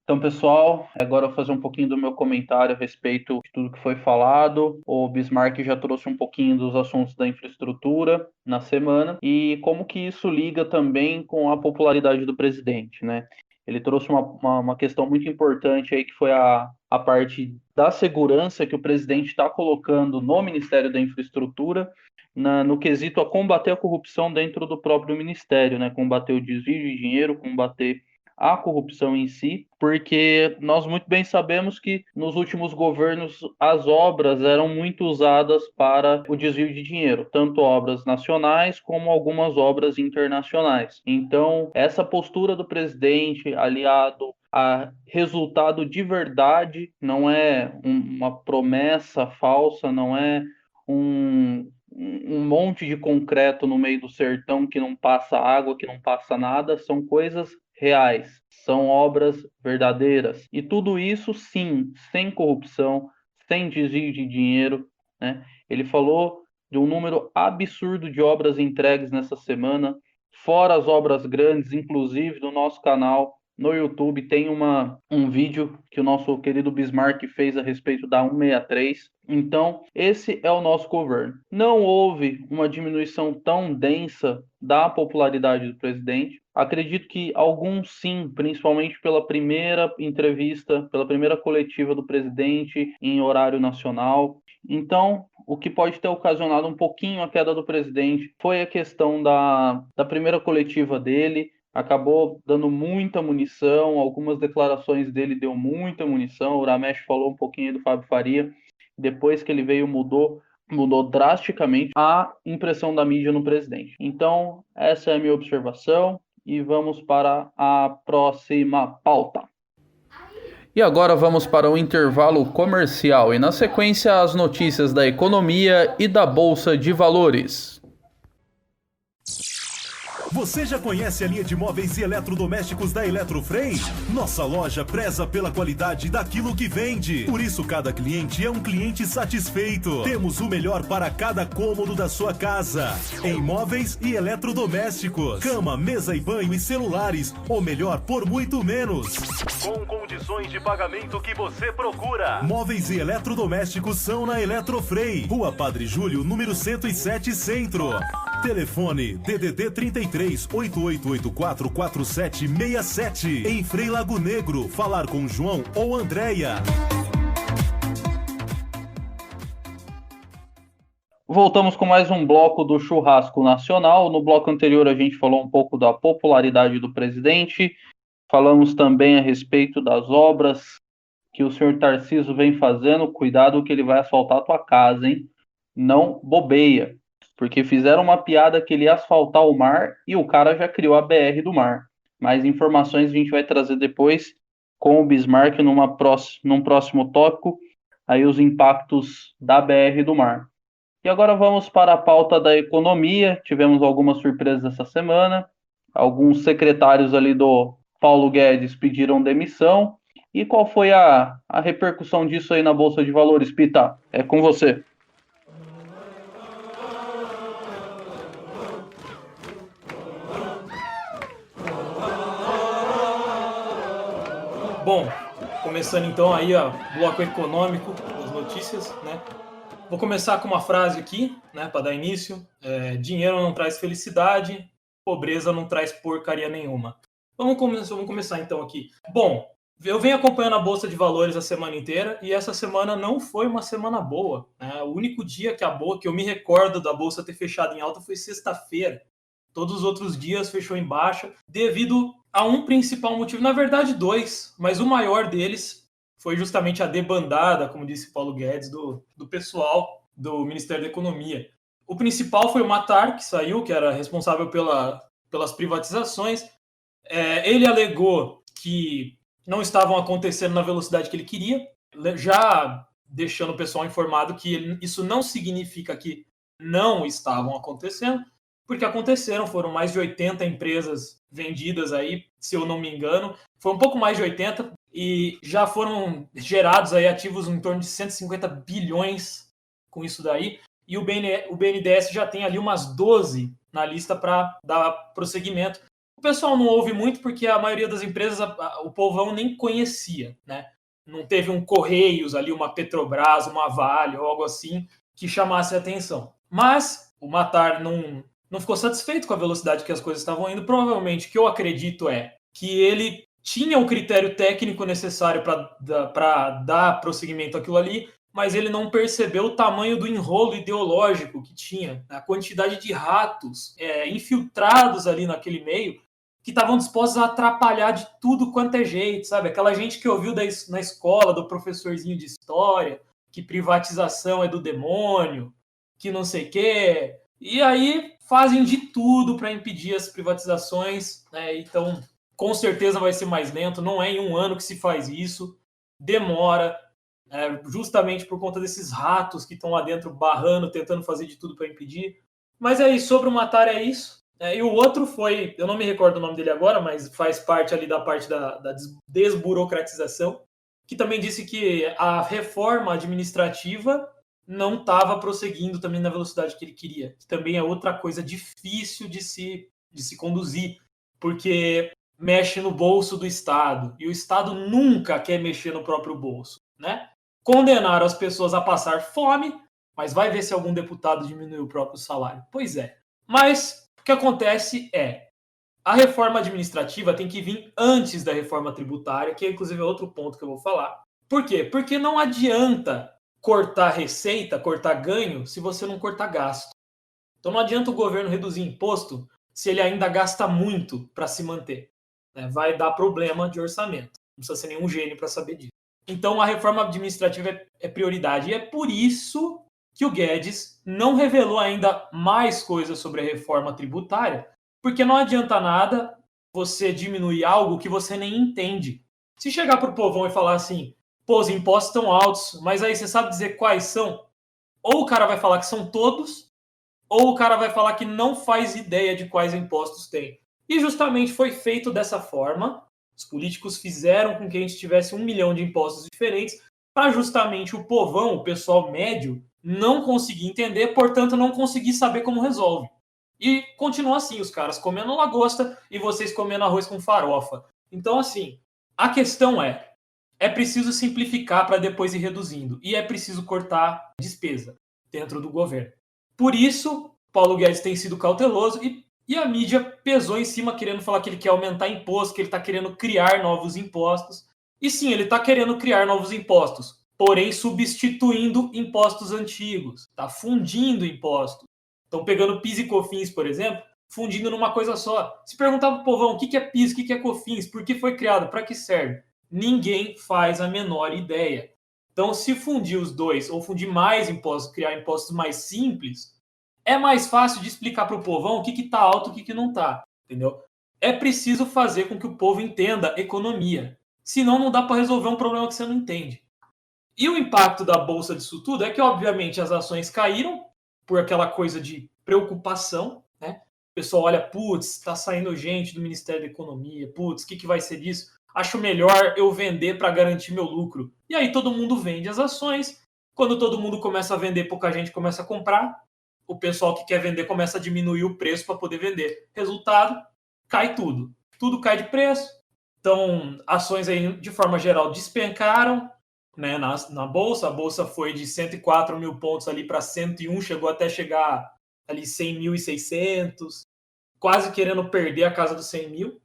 Então, pessoal, agora eu vou fazer um pouquinho do meu comentário a respeito de tudo que foi falado. O Bismarck já trouxe um pouquinho dos assuntos da infraestrutura na semana e como que isso liga também com a popularidade do presidente, né? Ele trouxe uma questão muito importante aí, que foi a parte da segurança que o presidente está colocando no Ministério da Infraestrutura, no quesito a combater a corrupção dentro do próprio ministério, né? Combater o desvio de dinheiro, combater a corrupção em si, porque nós muito bem sabemos que nos últimos governos as obras eram muito usadas para o desvio de dinheiro, tanto obras nacionais como algumas obras internacionais. Então, essa postura do presidente, aliado a resultado de verdade, não é uma promessa falsa, não é um monte de concreto no meio do sertão que não passa água, que não passa nada, são coisas reais, são obras verdadeiras. E tudo isso, sim, sem corrupção, sem desvio de dinheiro, né? Ele falou de um número absurdo de obras entregues nessa semana, fora as obras grandes, inclusive do nosso canal no YouTube tem um vídeo que o nosso querido Bismarck fez a respeito da 163. Então, esse é o nosso governo. Não houve uma diminuição tão densa da popularidade do presidente. Acredito que alguns sim, principalmente pela primeira entrevista, pela primeira coletiva do presidente em horário nacional. Então, o que pode ter ocasionado um pouquinho a queda do presidente foi a questão da primeira coletiva dele. Acabou dando muita munição, algumas declarações dele deu muita munição. O Uramesh falou um pouquinho do Fábio Faria. Depois que ele veio, mudou drasticamente a impressão da mídia no presidente. Então, essa é a minha observação e vamos para a próxima pauta. E agora vamos para o intervalo comercial e na sequência as notícias da economia e da Bolsa de Valores. Você já conhece a linha de móveis e eletrodomésticos da Eletrofrei? Nossa loja preza pela qualidade daquilo que vende. Por isso, cada cliente é um cliente satisfeito. Temos o melhor para cada cômodo da sua casa. Em móveis e eletrodomésticos. Cama, mesa e banho e celulares. Ou melhor, por muito menos. Com condições de pagamento que você procura. Móveis e eletrodomésticos são na Eletrofrei. Rua Padre Júlio, número 107, Centro. Telefone DDD 33 8884 4767 em Frei Lago Negro. Falar com João ou Andréia. Voltamos com mais um bloco do Churrasco Nacional. No bloco anterior a gente falou um pouco da popularidade do presidente. Falamos também a respeito das obras que o senhor Tarcísio vem fazendo. Cuidado que ele vai asfaltar a tua casa, hein? Não bobeia. Porque fizeram uma piada que ele ia asfaltar o mar e o cara já criou a BR do mar. Mais informações a gente vai trazer depois com o Bismarck num próximo tópico, aí os impactos da BR do mar. E agora vamos para a pauta da economia. Tivemos algumas surpresas essa semana. Alguns secretários ali do Paulo Guedes pediram demissão. E qual foi a repercussão disso aí na Bolsa de Valores, Pita? É com você. Bom, começando então aí o bloco econômico das notícias, né? Vou começar com uma frase aqui, né, para dar início. Dinheiro não traz felicidade, pobreza não traz porcaria nenhuma. Vamos começar então aqui. Bom, eu venho acompanhando a Bolsa de Valores a semana inteira e essa semana não foi uma semana boa, né? O único dia que eu me recordo da Bolsa ter fechado em alta foi sexta-feira. Todos os outros dias fechou em baixa, devido a um principal motivo, na verdade dois, mas o maior deles foi justamente a debandada, como disse Paulo Guedes, do pessoal do Ministério da Economia. O principal foi o Matar, que saiu, que era responsável pelas privatizações. Ele alegou que não estavam acontecendo na velocidade que ele queria, já deixando o pessoal informado que isso não significa que não estavam acontecendo, porque aconteceram, foram mais de 80 empresas vendidas aí, se eu não me engano, foi um pouco mais de 80, e já foram gerados aí ativos em torno de 150 bilhões com isso daí, e o BNDES já tem ali umas 12 na lista para dar prosseguimento. O pessoal não ouve muito porque a maioria das empresas o povão nem conhecia, né? Não teve um Correios ali, uma Petrobras, uma Vale ou algo assim que chamasse a atenção. Mas o Matar não ficou satisfeito com a velocidade que as coisas estavam indo. Provavelmente, o que eu acredito é que ele tinha o critério técnico necessário para dar prosseguimento àquilo ali, mas ele não percebeu o tamanho do enrolo ideológico que tinha, a quantidade de ratos infiltrados ali naquele meio, que estavam dispostos a atrapalhar de tudo quanto é jeito, sabe? Aquela gente que ouviu na escola do professorzinho de história, que privatização é do demônio, que não sei o quê. E aí fazem de tudo para impedir as privatizações, né? Então, com certeza vai ser mais lento. Não é em um ano que se faz isso. Demora, justamente por conta desses ratos que estão lá dentro barrando, tentando fazer de tudo para impedir. Mas aí, sobre o Matar é isso. E o outro foi, eu não me recordo o nome dele agora, mas faz parte ali da parte da desburocratização, que também disse que a reforma administrativa não estava prosseguindo também na velocidade que ele queria. Que também é outra coisa difícil de se conduzir, porque mexe no bolso do Estado, e o Estado nunca quer mexer no próprio bolso, né? Condenaram as pessoas a passar fome, mas vai ver se algum deputado diminuiu o próprio salário. Pois é. Mas o que acontece a reforma administrativa tem que vir antes da reforma tributária, que inclusive é outro ponto que eu vou falar. Por quê? Porque não adianta cortar receita, cortar ganho, se você não cortar gasto. Então não adianta o governo reduzir imposto se ele ainda gasta muito para se manter. Vai dar problema de orçamento. Não precisa ser nenhum gênio para saber disso. Então a reforma administrativa é prioridade. E é por isso que o Guedes não revelou ainda mais coisas sobre a reforma tributária, porque não adianta nada você diminuir algo que você nem entende. Se chegar para o povão e falar assim, pô, os impostos estão altos, mas aí você sabe dizer quais são? Ou o cara vai falar que são todos, ou o cara vai falar que não faz ideia de quais impostos tem. E justamente foi feito dessa forma. Os políticos fizeram com que a gente tivesse 1 milhão de impostos diferentes para justamente o povão, o pessoal médio, não conseguir entender, portanto não conseguir saber como resolve. E continua assim, os caras comendo lagosta e vocês comendo arroz com farofa. Então assim, a questão é preciso simplificar para depois ir reduzindo. E é preciso cortar despesa dentro do governo. Por isso, Paulo Guedes tem sido cauteloso e a mídia pesou em cima querendo falar que ele quer aumentar imposto, que ele está querendo criar novos impostos. E sim, ele está querendo criar novos impostos, porém substituindo impostos antigos, tá fundindo impostos. Estão pegando PIS e COFINS, por exemplo, fundindo numa coisa só. Se perguntar para o povão o que é PIS, o que é COFINS, por que foi criado, para que serve? Ninguém faz a menor ideia. Então, se fundir os dois, ou fundir mais impostos, criar impostos mais simples, é mais fácil de explicar para o povão o que está alto e o que não está, entendeu? É preciso fazer com que o povo entenda economia. Senão não dá para resolver um problema que você não entende. E o impacto da bolsa disso tudo é que, obviamente, as ações caíram por aquela coisa de preocupação, né? O pessoal olha, putz, está saindo gente do Ministério da Economia, putz, o que vai ser disso? Acho melhor eu vender para garantir meu lucro. E aí todo mundo vende as ações. Quando todo mundo começa a vender, pouca gente começa a comprar. O pessoal que quer vender começa a diminuir o preço para poder vender. Resultado, cai tudo. Tudo cai de preço. Então, ações aí, de forma geral, despencaram, né, na Bolsa. A Bolsa foi de 104 mil pontos ali para 101, chegou até chegar ali 100.600, quase querendo perder a casa dos 100 mil.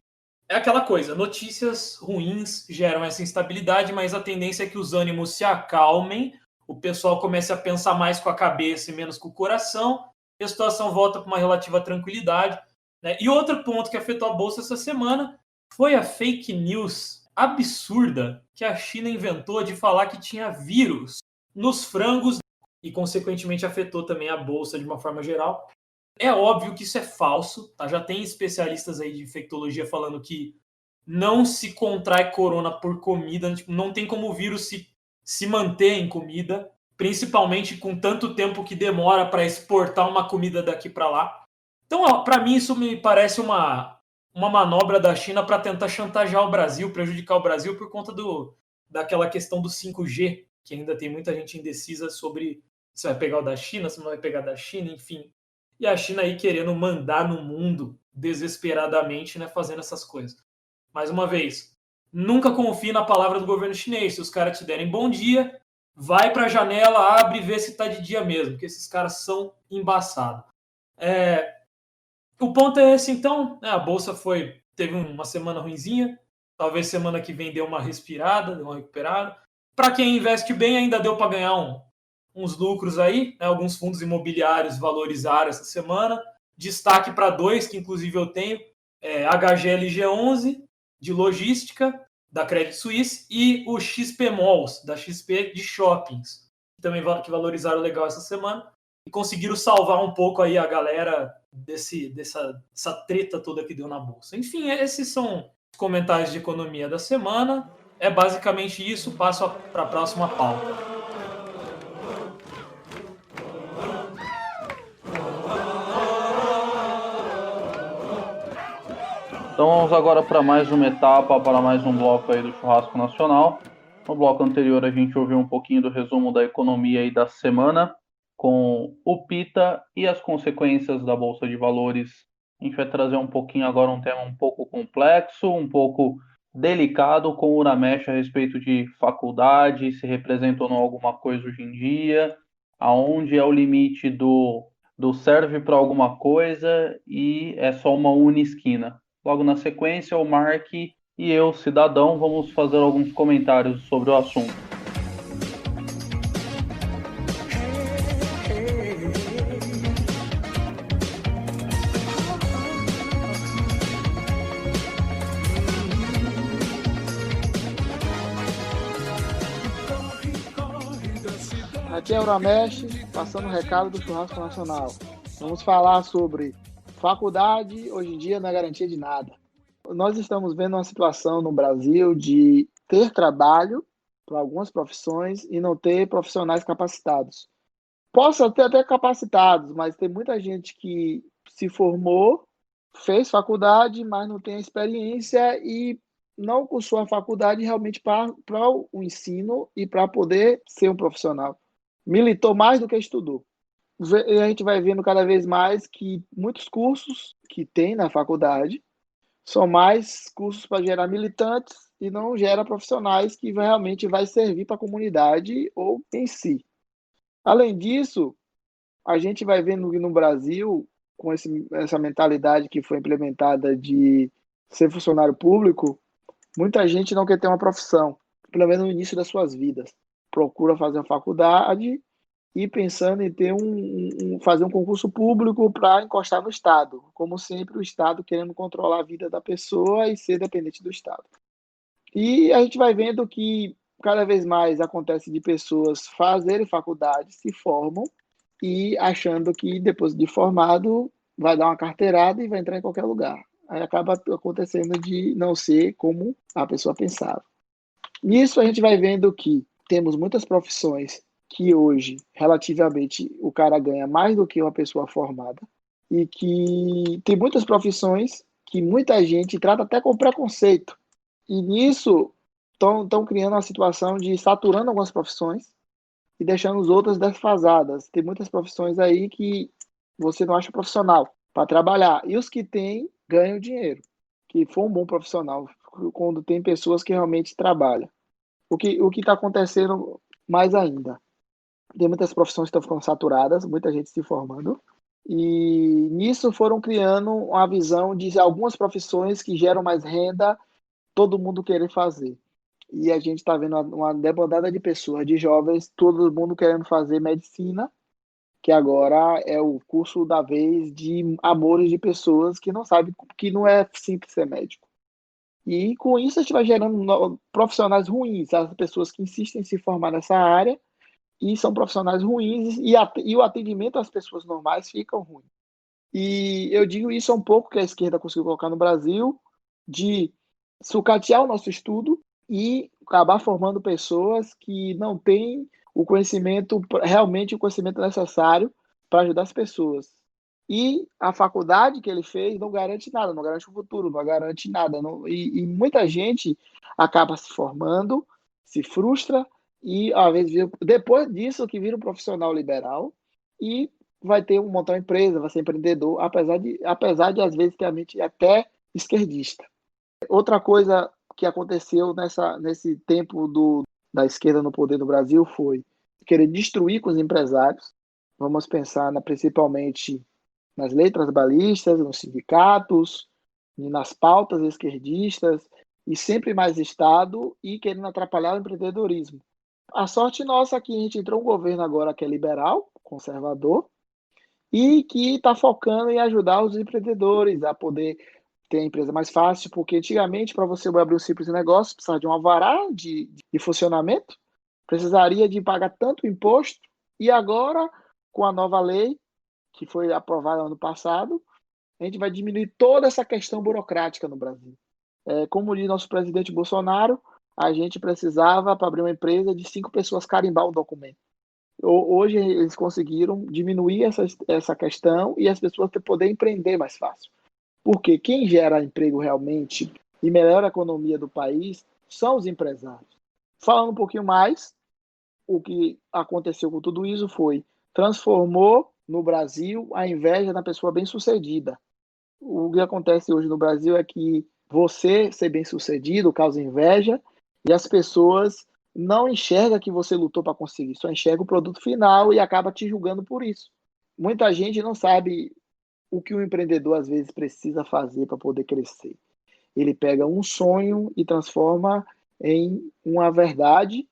É aquela coisa, notícias ruins geram essa instabilidade, mas a tendência é que os ânimos se acalmem, o pessoal comece a pensar mais com a cabeça e menos com o coração, e a situação volta para uma relativa tranquilidade, né? E outro ponto que afetou a Bolsa essa semana foi a fake news absurda que a China inventou de falar que tinha vírus nos frangos e, consequentemente, afetou também a Bolsa de uma forma geral. É óbvio que isso é falso, tá? Já tem especialistas aí de infectologia falando que não se contrai corona por comida, tipo, não tem como o vírus se manter em comida, principalmente com tanto tempo que demora para exportar uma comida daqui para lá. Então, para mim, isso me parece uma manobra da China para tentar chantagear o Brasil, prejudicar o Brasil por conta daquela questão do 5G, que ainda tem muita gente indecisa sobre se vai pegar o da China, se não vai pegar da China, enfim. E a China aí querendo mandar no mundo desesperadamente, né, fazendo essas coisas. Mais uma vez, nunca confie na palavra do governo chinês. Se os caras te derem bom dia, vai para a janela, abre e vê se está de dia mesmo, porque esses caras são embaçados. O ponto é esse, então. A Bolsa teve uma semana ruinzinha, talvez semana que vem deu uma respirada, deu uma recuperada. Para quem investe bem, ainda deu para ganhar uns lucros aí, né? Alguns fundos imobiliários valorizaram essa semana. Destaque para 2, que inclusive eu tenho, HGLG11, de logística, da Credit Suisse, e o XP Malls, da XP de shoppings, que valorizaram legal essa semana, e conseguiram salvar um pouco aí a galera dessa treta toda que deu na Bolsa. Enfim, esses são os comentários de economia da semana. É basicamente isso, passo para a próxima pauta. Então vamos agora para mais uma etapa, para mais um bloco aí do Churrasco Nacional. No bloco anterior a gente ouviu um pouquinho do resumo da economia aí da semana, com o PITA e as consequências da Bolsa de Valores. A gente vai trazer um pouquinho agora um tema um pouco complexo, um pouco delicado, com o Uramesh a respeito de faculdade, se representa ou não alguma coisa hoje em dia, aonde é o limite do serve para alguma coisa e é só uma esquina. Logo na sequência, o Mark e eu, cidadão, vamos fazer alguns comentários sobre o assunto. Aqui é o Uramesh, passando o recado do Churrasco Nacional. Vamos falar sobre faculdade, hoje em dia não é garantia de nada. Nós estamos vendo uma situação no Brasil de ter trabalho para algumas profissões e não ter profissionais capacitados. Posso ter até capacitados, mas tem muita gente que se formou, fez faculdade, mas não tem experiência e não cursou a faculdade realmente para o ensino e para poder ser um profissional. Militou mais do que estudou. E a gente vai vendo cada vez mais que muitos cursos que tem na faculdade são mais cursos para gerar militantes e não gera profissionais que realmente vai servir para a comunidade ou em si. Além disso, a gente vai vendo que no Brasil, com essa mentalidade que foi implementada de ser funcionário público, muita gente não quer ter uma profissão, pelo menos no início das suas vidas. Procura fazer uma faculdade e pensando em ter fazer um concurso público para encostar no Estado. Como sempre, o Estado querendo controlar a vida da pessoa e ser dependente do Estado. E a gente vai vendo que cada vez mais acontece de pessoas fazerem faculdade, se formam e achando que depois de formado vai dar uma carteirada e vai entrar em qualquer lugar. Aí acaba acontecendo de não ser como a pessoa pensava. Nisso a gente vai vendo que temos muitas profissões que hoje, relativamente, o cara ganha mais do que uma pessoa formada e que tem muitas profissões que muita gente trata até com preconceito. E nisso estão criando uma situação de saturando algumas profissões e deixando as outras desfasadas. Tem muitas profissões aí que você não acha profissional para trabalhar. E os que têm, ganham dinheiro. Que for um bom profissional, quando tem pessoas que realmente trabalham. O que está acontecendo mais ainda? Tem muitas profissões que estão ficando saturadas, muita gente se formando, e nisso foram criando uma visão de algumas profissões que geram mais renda, todo mundo querer fazer. E a gente está vendo uma debandada de pessoas, de jovens, todo mundo querendo fazer medicina, que agora é o curso da vez de amores de pessoas que não sabem que não é simples ser médico. E com isso a gente vai gerando profissionais ruins, as pessoas que insistem em se formar nessa área, e são profissionais ruins, e o atendimento às pessoas normais fica ruim. E eu digo isso um pouco que a esquerda conseguiu colocar no Brasil, de sucatear o nosso estudo e acabar formando pessoas que não têm o conhecimento, realmente o conhecimento necessário para ajudar as pessoas. E a faculdade que ele fez não garante nada, não garante o futuro, não garante nada. E muita gente acaba se formando, se frustra, e às vezes depois disso que vira um profissional liberal e vai ter montar uma empresa, vai ser empreendedor, apesar de às vezes ter a mente até esquerdista. Outra coisa que aconteceu nesse tempo da esquerda no poder do Brasil foi querer destruir com os empresários. Vamos pensar principalmente nas letras trabalhistas, nos sindicatos, nas pautas esquerdistas, e sempre mais Estado e querendo atrapalhar o empreendedorismo. A sorte nossa é que a gente entrou um governo agora que é liberal, conservador, e que está focando em ajudar os empreendedores a poder ter a empresa mais fácil, porque antigamente, para você abrir um simples negócio, precisava de um alvará de funcionamento, precisaria de pagar tanto imposto, e agora, com a nova lei, que foi aprovada ano passado, a gente vai diminuir toda essa questão burocrática no Brasil. Como diz nosso presidente Bolsonaro, a gente precisava, para abrir uma empresa, de 5 pessoas carimbar um documento. Hoje eles conseguiram diminuir essa questão e as pessoas poderem empreender mais fácil. Porque quem gera emprego realmente e melhora a economia do país são os empresários. Falando um pouquinho mais, o que aconteceu com tudo isso transformou no Brasil a inveja da pessoa bem-sucedida. O que acontece hoje no Brasil é que você ser bem-sucedido causa inveja e as pessoas não enxergam que você lutou para conseguir, só enxerga o produto final e acaba te julgando por isso. Muita gente não sabe o que um empreendedor às vezes precisa fazer para poder crescer. Ele pega um sonho e transforma em uma verdade,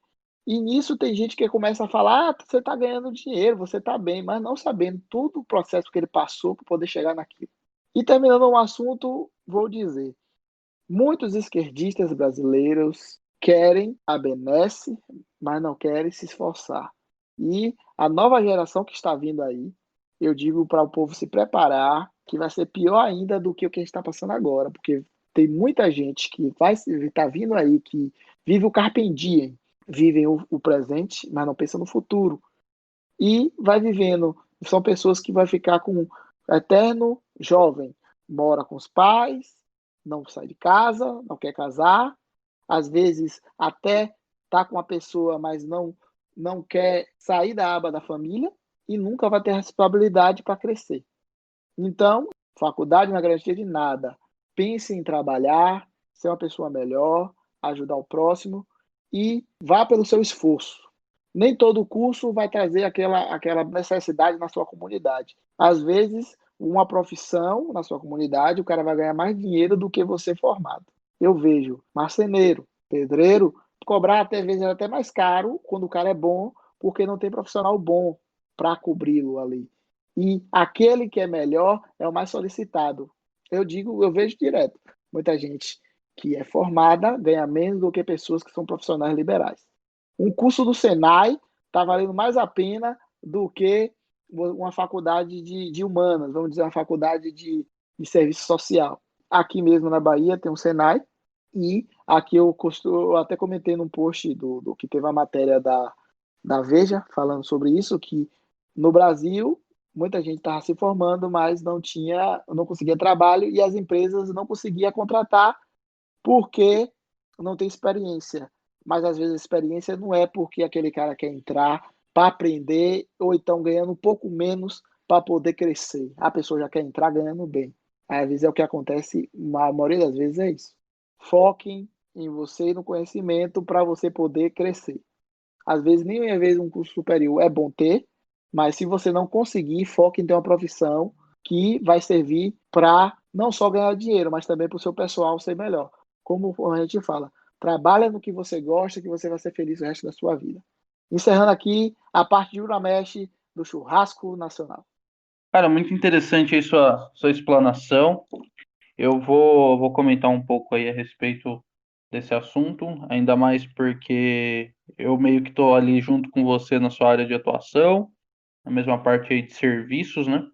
e nisso tem gente que começa a falar: você está ganhando dinheiro, você está bem, mas não sabendo todo o processo que ele passou para poder chegar naquilo. E terminando um assunto, vou dizer, muitos esquerdistas brasileiros querem a benesse, mas não querem se esforçar. E a nova geração que está vindo aí, eu digo para o povo se preparar, que vai ser pior ainda do que o que a gente está passando agora, porque tem muita gente que está vindo aí, que vive o carpe diem, vivem o presente, mas não pensa no futuro. E vai vivendo, são pessoas que vai ficar com eterno jovem, mora com os pais, não sai de casa, não quer casar, às vezes até está com uma pessoa, mas não quer sair da aba da família e nunca vai ter responsabilidade para crescer. Então, faculdade não é garantia de nada. Pense em trabalhar, ser uma pessoa melhor, ajudar o próximo e vá pelo seu esforço. Nem todo curso vai trazer aquela necessidade na sua comunidade. Às vezes, uma profissão na sua comunidade, o cara vai ganhar mais dinheiro do que você formado. Eu vejo marceneiro, pedreiro, cobrar às vezes até mais caro quando o cara é bom, porque não tem profissional bom para cobri-lo ali. E aquele que é melhor é o mais solicitado. Eu vejo direto, muita gente que é formada ganha menos do que pessoas que são profissionais liberais. Um curso do Senai está valendo mais a pena do que uma faculdade de humanas, vamos dizer, uma faculdade de serviço social. Aqui mesmo na Bahia tem um Senai, e aqui eu até comentei num post do que teve a matéria da Veja falando sobre isso, que no Brasil muita gente estava se formando, mas não conseguia trabalho, e as empresas não conseguiam contratar porque não tem experiência. Mas às vezes a experiência não é porque aquele cara quer entrar para aprender, ou então ganhando um pouco menos para poder crescer. A pessoa já quer entrar ganhando bem. Às vezes é o que acontece, a maioria das vezes é isso. Foquem em você e no conhecimento para você poder crescer. Às vezes, nem às vezes um curso superior é bom ter, mas se você não conseguir, foque em ter uma profissão que vai servir para não só ganhar dinheiro, mas também para o seu pessoal ser melhor. Como a gente fala, trabalha no que você gosta, que você vai ser feliz o resto da sua vida. Encerrando aqui a parte de Uramesh do Churrasco Nacional. Cara, muito interessante aí sua explanação. Eu vou comentar um pouco aí a respeito desse assunto, ainda mais porque eu meio que estou ali junto com você na sua área de atuação, na mesma parte aí de serviços, né?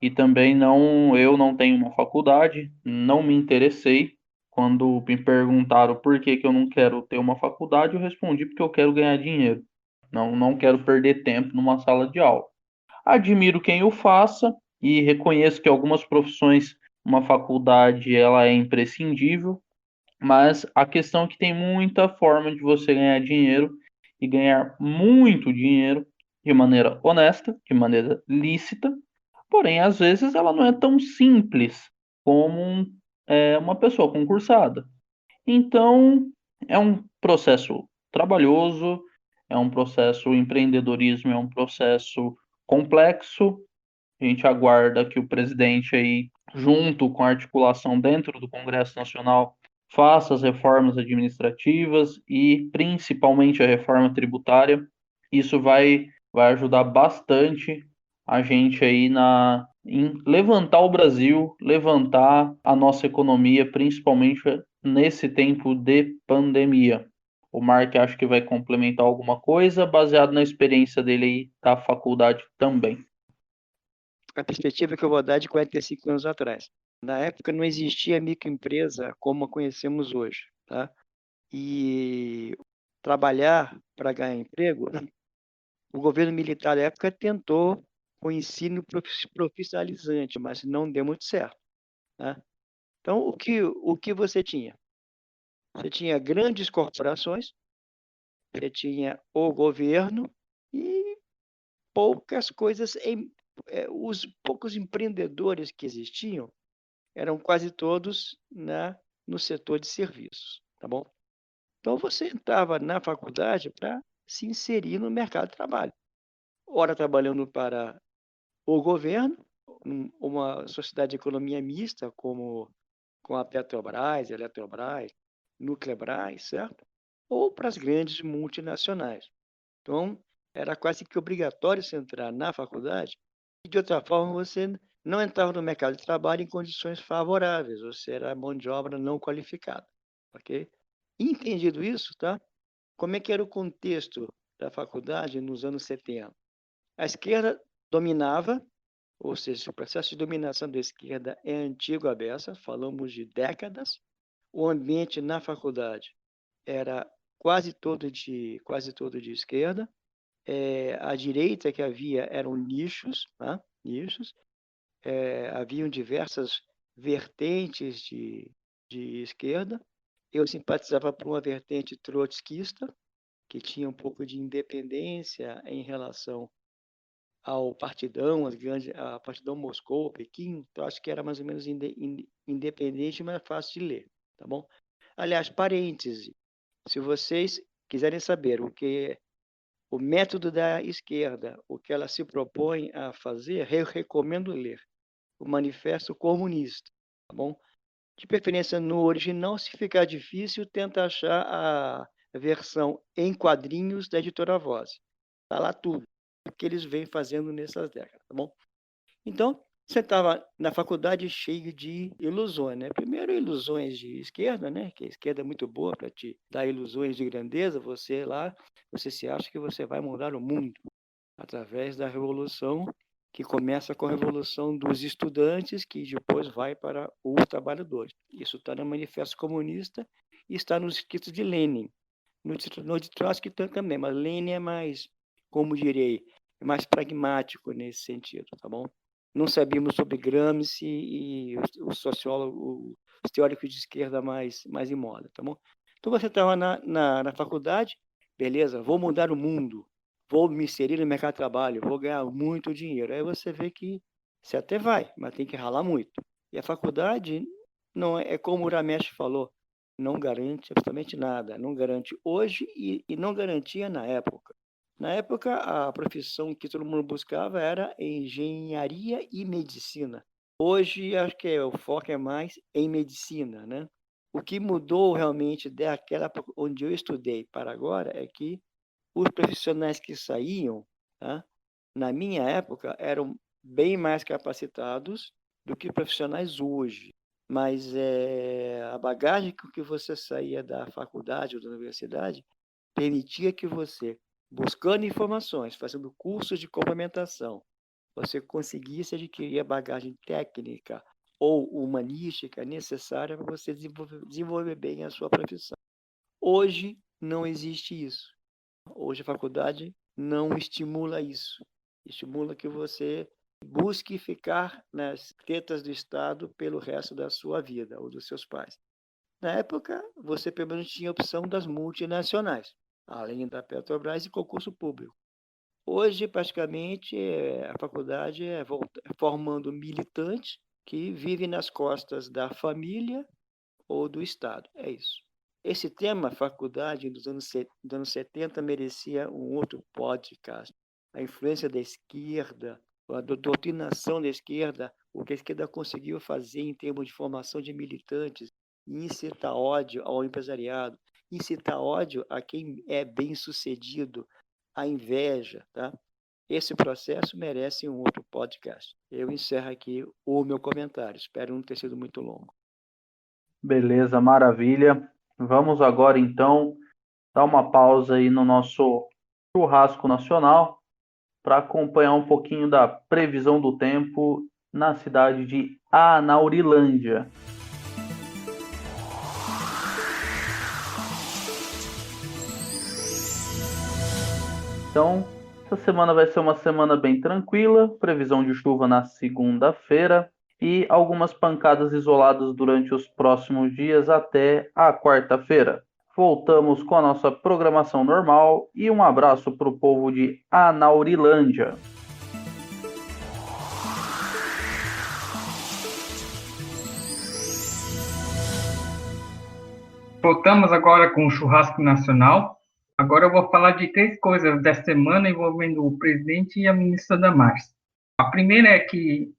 E também eu não tenho uma faculdade, não me interessei. Quando me perguntaram por que que eu não quero ter uma faculdade, eu respondi porque eu quero ganhar dinheiro. Não quero perder tempo numa sala de aula. Admiro quem o faça e reconheço que algumas profissões, uma faculdade, ela é imprescindível, mas a questão é que tem muita forma de você ganhar dinheiro e ganhar muito dinheiro de maneira honesta, de maneira lícita, porém, às vezes ela não é tão simples como uma pessoa concursada. Então, é um processo trabalhoso, é um processo, o empreendedorismo é um processo complexo. A gente aguarda que o presidente aí, junto com a articulação dentro do Congresso Nacional, faça as reformas administrativas e principalmente a reforma tributária. Isso vai ajudar bastante a gente aí em levantar o Brasil, levantar a nossa economia, principalmente nesse tempo de pandemia. O Mark acho que vai complementar alguma coisa, baseado na experiência dele aí da faculdade também. A perspectiva que eu vou dar é de 45 anos atrás. Na época não existia microempresa como a conhecemos hoje, tá? E trabalhar para ganhar emprego, o governo militar da época tentou o ensino profissionalizante, mas não deu muito certo, tá? Então, o que você tinha? Você tinha grandes corporações, você tinha o governo e poucas coisas, os poucos empreendedores que existiam eram quase todos no setor de serviços, tá bom? Então, você entrava na faculdade para se inserir no mercado de trabalho. Ora trabalhando para o governo, uma sociedade de economia mista, como com a Petrobras, Eletrobras, Nuclebras, certo? Ou para as grandes multinacionais. Então, era quase que obrigatório você entrar na faculdade, e de outra forma você não entrava no mercado de trabalho em condições favoráveis, você era mão de obra não qualificada, ok? Entendido isso, tá? Como é que era o contexto da faculdade nos anos 70? A esquerda dominava, ou seja, o processo de dominação da esquerda é antigo à beça, falamos de décadas. O ambiente na faculdade era quase todo de esquerda. A direita que havia eram nichos, tá? Nichos. Haviam diversas vertentes de esquerda. Eu simpatizava por uma vertente trotskista, que tinha um pouco de independência em relação ao partidão, a partidão Moscou, Pequim, então acho que era mais ou menos independente, mas fácil de ler, tá bom? Aliás, parêntese, se vocês quiserem saber o método da esquerda, o que ela se propõe a fazer, eu recomendo ler o Manifesto Comunista, tá bom? De preferência no original, se ficar difícil, tenta achar a versão em quadrinhos da Editora Voz. Está lá tudo o que eles vêm fazendo nessas décadas, tá bom? Então, você estava na faculdade cheio de ilusões, né? Primeiro, ilusões de esquerda, né? Que a esquerda é muito boa para te dar ilusões de grandeza. Você se acha que você vai mudar o mundo através da revolução, que começa com a revolução dos estudantes, que depois vai para os trabalhadores. Isso está no Manifesto Comunista e está nos escritos de Lenin. No de Trotsky também, mas Lenin é mais, como direi, é mais pragmático nesse sentido, tá bom? Não sabíamos sobre Gramsci e os sociólogos, os teóricos de esquerda mais em moda, tá bom? Então você estava na faculdade, beleza, vou mudar o mundo, vou me inserir no mercado de trabalho, vou ganhar muito dinheiro. Aí você vê que você até vai, mas tem que ralar muito. E a faculdade não é como o Ramesh falou, não garante absolutamente nada. Não garante hoje e não garantia na época. Na época, a profissão que todo mundo buscava era engenharia e medicina. Hoje, acho que o foco é mais em medicina, né? O que mudou realmente daquela onde eu estudei para agora é que os profissionais que saíam, tá, na minha época, eram bem mais capacitados do que profissionais hoje. Mas a bagagem com que você saía da faculdade ou da universidade permitia que você, buscando informações, fazendo cursos de complementação, você conseguisse adquirir a bagagem técnica ou humanística necessária para você desenvolver bem a sua profissão. Hoje não existe isso. Hoje a faculdade não estimula isso. Estimula que você busque ficar nas tetas do Estado pelo resto da sua vida ou dos seus pais. Na época, você pelo menos tinha a opção das multinacionais, além da Petrobras e concurso público. Hoje, praticamente, a faculdade é formando militantes que vivem nas costas da família ou do Estado. É isso. Esse tema, faculdade, dos anos 70, merecia um outro podcast. A influência da esquerda, a doutrinação da esquerda, o que a esquerda conseguiu fazer em termos de formação de militantes, incitar ódio ao empresariado, incitar ódio a quem é bem-sucedido, a inveja, tá? Esse processo merece um outro podcast. Eu encerro aqui o meu comentário. Espero não ter sido muito longo. Beleza, maravilha. Vamos agora, então, dar uma pausa aí no nosso churrasco nacional para acompanhar um pouquinho da previsão do tempo na cidade de Anaurilândia. Então, essa semana vai ser uma semana bem tranquila, previsão de chuva na segunda-feira e algumas pancadas isoladas durante os próximos dias até a quarta-feira. Voltamos com a nossa programação normal e um abraço para o povo de Anaurilândia. Voltamos agora com o churrasco nacional. Agora eu vou falar de 3 coisas dessa semana envolvendo o presidente e a ministra Damares. A primeira é que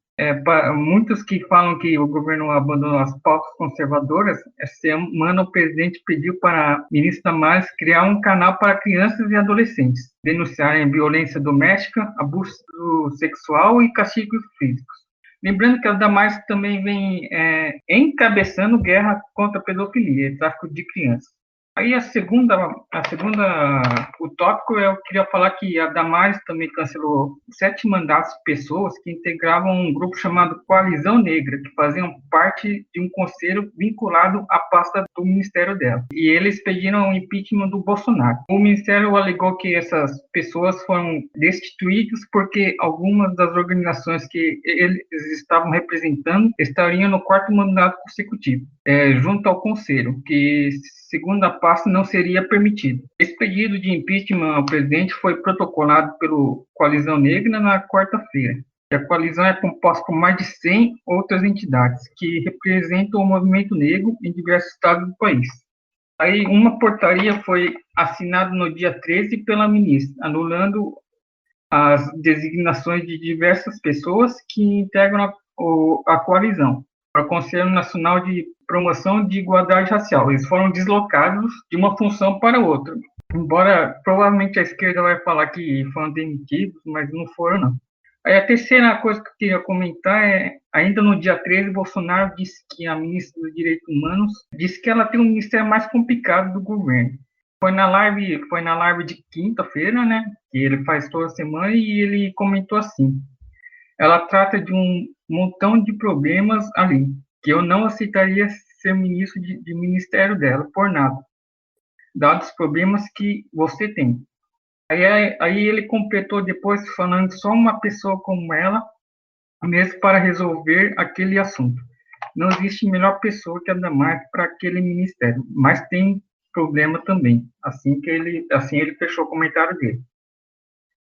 muitos que falam que o governo abandonou as pautas conservadoras, essa semana o presidente pediu para a ministra Damares criar um canal para crianças e adolescentes denunciarem violência doméstica, abuso sexual e castigos físicos. Lembrando que a Damares também vem encabeçando guerra contra a pedofilia e tráfico de crianças. Aí o tópico eu queria falar que a Damares também cancelou 7 mandatos de pessoas que integravam um grupo chamado Coalizão Negra, que faziam parte de um conselho vinculado à pasta do ministério dela. E eles pediram o impeachment do Bolsonaro. O ministério alegou que essas pessoas foram destituídas porque algumas das organizações que eles estavam representando estariam no 4º mandato consecutivo, junto ao conselho, que segundo a pasta, não seria permitido. Esse pedido de impeachment ao presidente foi protocolado pelo Coalizão Negra na quarta-feira. A coalizão é composta por mais de 100 outras entidades que representam o movimento negro em diversos estados do país. Aí uma portaria foi assinada no dia 13 pela ministra, anulando as designações de diversas pessoas que integram a coalizão para o Conselho Nacional de Promoção de Igualdade Racial. Eles foram deslocados de uma função para outra. Embora provavelmente a esquerda vai falar que foram demitidos, mas não foram, não. Aí a terceira coisa que eu queria comentar é, ainda no dia 13, Bolsonaro disse que a ministra dos Direitos Humanos disse que ela tem um ministério mais complicado do governo. Foi na live de quinta-feira, né, que ele faz toda semana, e ele comentou assim: ela trata de um montão de problemas ali, que eu não aceitaria ser ministro de ministério dela, por nada, dados os problemas que você tem. Aí ele completou depois falando só uma pessoa como ela, mesmo para resolver aquele assunto. Não existe melhor pessoa que a Damares para aquele ministério, mas tem problema também. Assim ele fechou o comentário dele.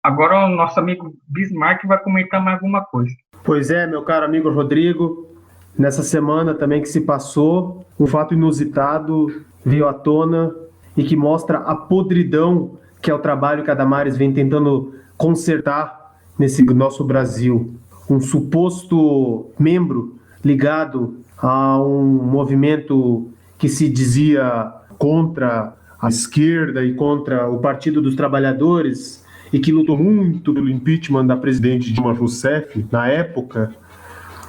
Agora o nosso amigo Bismarck vai comentar mais alguma coisa. Pois é, meu caro amigo Rodrigo, nessa semana também que se passou, um fato inusitado veio à tona e que mostra a podridão que é o trabalho que a Damares vem tentando consertar nesse nosso Brasil. Um suposto membro ligado a um movimento que se dizia contra a esquerda e contra o Partido dos Trabalhadores e que lutou muito pelo impeachment da presidente Dilma Rousseff na época.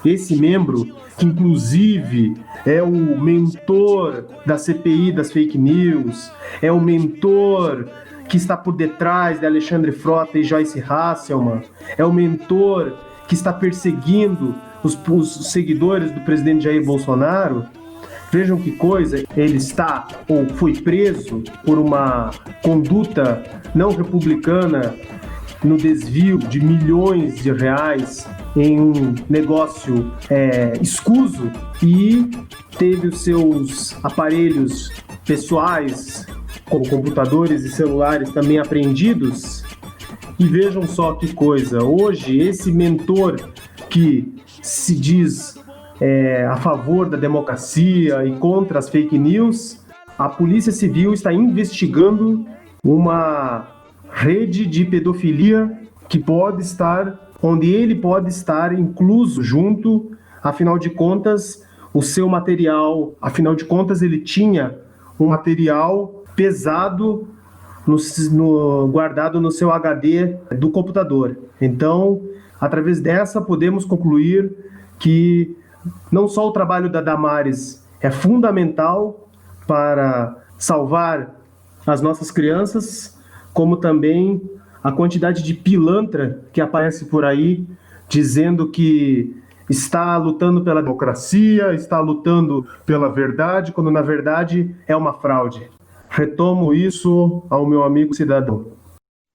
Esse membro, que inclusive é o mentor da CPI das fake news, é o mentor que está por detrás de Alexandre Frota e Joyce Hasselman, é o mentor que está perseguindo os seguidores do presidente Jair Bolsonaro. Vejam que coisa, ele está ou foi preso por uma conduta não republicana no desvio de milhões de reais em um negócio escuso e teve os seus aparelhos pessoais, como computadores e celulares, também apreendidos. E vejam só que coisa, hoje esse mentor que se diz a favor da democracia e contra as fake news, a Polícia Civil está investigando uma rede de pedofilia que pode estar, onde ele pode estar incluso junto, afinal de contas, o seu material, afinal de contas ele tinha um material pesado guardado no seu HD do computador. Então, através dessa, podemos concluir que não só o trabalho da Damares é fundamental para salvar as nossas crianças, como também a quantidade de pilantra que aparece por aí, dizendo que está lutando pela democracia, está lutando pela verdade, quando na verdade é uma fraude. Retomo isso ao meu amigo cidadão.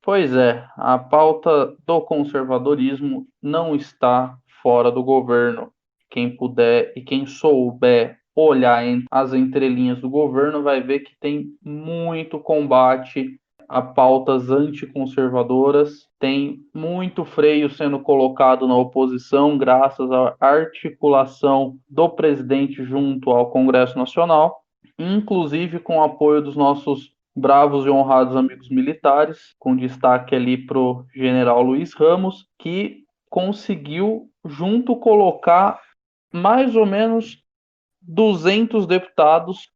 Pois é, a pauta do conservadorismo não está fora do governo. Quem puder e quem souber olhar as entrelinhas do governo vai ver que tem muito combate a pautas anticonservadoras, tem muito freio sendo colocado na oposição graças à articulação do presidente junto ao Congresso Nacional, inclusive com o apoio dos nossos bravos e honrados amigos militares, com destaque ali para o general Luiz Ramos, que conseguiu junto colocar mais ou menos 200 deputados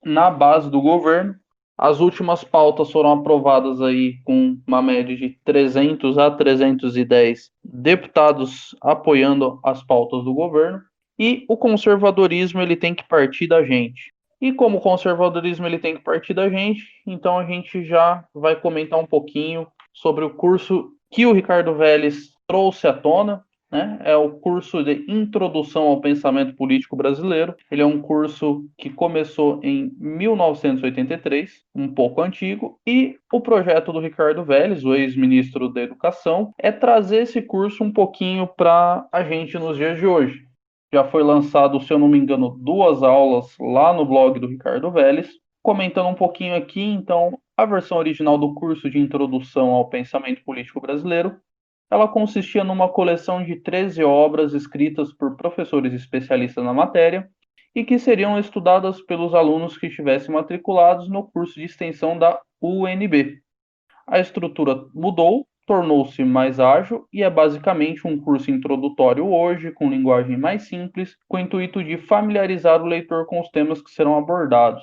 na base do governo. As últimas pautas foram aprovadas aí com uma média de 300 a 310 deputados apoiando as pautas do governo. E o conservadorismo ele tem que partir da gente. E como o conservadorismo ele tem que partir da gente, então a gente já vai comentar um pouquinho sobre o curso que o Ricardo Vélez trouxe à tona, né? É o curso de Introdução ao Pensamento Político Brasileiro. Ele é um curso que começou em 1983, um pouco antigo, e o projeto do Ricardo Vélez, o ex-ministro da Educação, é trazer esse curso um pouquinho para a gente nos dias de hoje. Já foi lançado, se eu não me engano, 2 aulas lá no blog do Ricardo Vélez, comentando um pouquinho aqui, então, a versão original do curso de Introdução ao Pensamento Político Brasileiro. Ela consistia numa coleção de 13 obras escritas por professores especialistas na matéria e que seriam estudadas pelos alunos que estivessem matriculados no curso de extensão da UNB. A estrutura mudou, tornou-se mais ágil e é basicamente um curso introdutório hoje, com linguagem mais simples, com o intuito de familiarizar o leitor com os temas que serão abordados.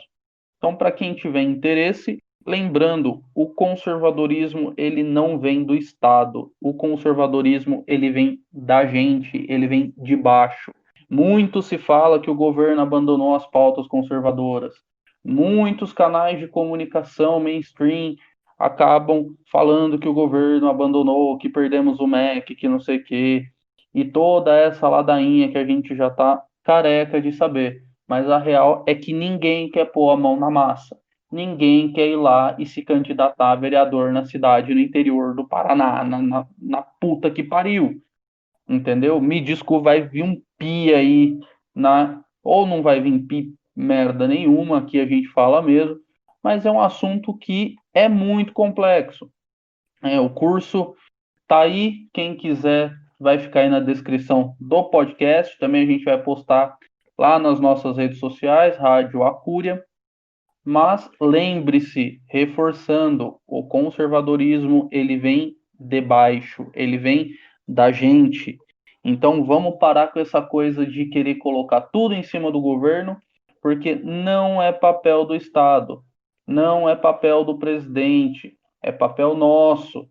Então, para quem tiver interesse, lembrando, o conservadorismo ele não vem do Estado, o conservadorismo ele vem da gente, ele vem de baixo. Muito se fala que o governo abandonou as pautas conservadoras. Muitos canais de comunicação mainstream acabam falando que o governo abandonou, que perdemos o MEC, que não sei o quê, e toda essa ladainha que a gente já está careca de saber. Mas a real é que ninguém quer pôr a mão na massa. Ninguém quer ir lá e se candidatar a vereador na cidade no interior do Paraná, na puta que pariu. Entendeu? Me desculpa, vai vir um pi aí, ou não vai vir pi merda nenhuma, aqui a gente fala mesmo, mas é um assunto que é muito complexo. O curso tá aí, quem quiser vai ficar aí na descrição do podcast. Também a gente vai postar lá nas nossas redes sociais, Rádio Acúria. Mas lembre-se, reforçando, o conservadorismo, ele vem de baixo, ele vem da gente. Então vamos parar com essa coisa de querer colocar tudo em cima do governo, porque não é papel do Estado, não é papel do presidente, é papel nosso.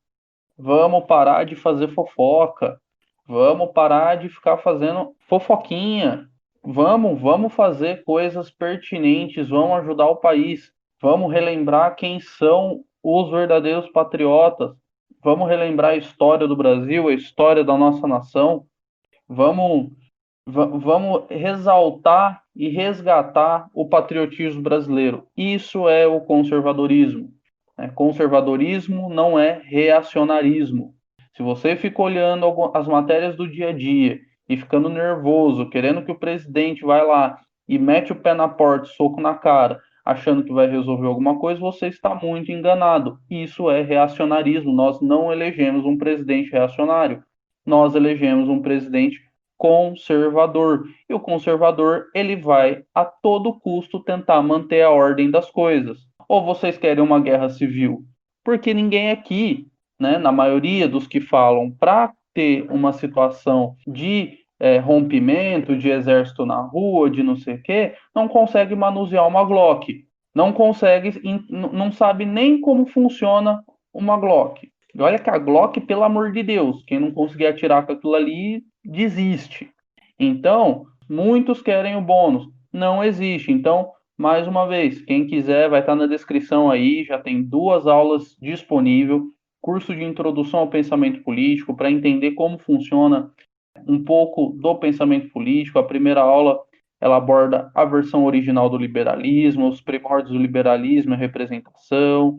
Vamos parar de fazer fofoca, vamos parar de ficar fazendo fofoquinha. Vamos fazer coisas pertinentes, vamos ajudar o país, vamos relembrar quem são os verdadeiros patriotas, vamos relembrar a história do Brasil, a história da nossa nação, vamos ressaltar e resgatar o patriotismo brasileiro. Isso é o conservadorismo. Conservadorismo não é reacionarismo. Se você fica olhando as matérias do dia a dia e ficando nervoso, querendo que o presidente vai lá e mete o pé na porta, soco na cara, achando que vai resolver alguma coisa, você está muito enganado. Isso é reacionarismo. Nós não elegemos um presidente reacionário. Nós elegemos um presidente conservador. E o conservador, ele vai a todo custo tentar manter a ordem das coisas. Ou vocês querem uma guerra civil? Porque ninguém aqui, né, na maioria dos que falam para ter uma situação de rompimento de exército na rua, de não sei o quê, não consegue manusear uma Glock. Não consegue, não sabe nem como funciona uma Glock. E olha que a Glock, pelo amor de Deus, quem não conseguir atirar com aquilo ali, desiste. Então, muitos querem o bônus. Não existe. Então, mais uma vez, quem quiser vai estar na descrição aí, já tem 2 aulas disponíveis, curso de introdução ao pensamento político, para entender como funciona um pouco do pensamento político. A primeira aula, ela aborda a versão original do liberalismo, os primórdios do liberalismo, a representação,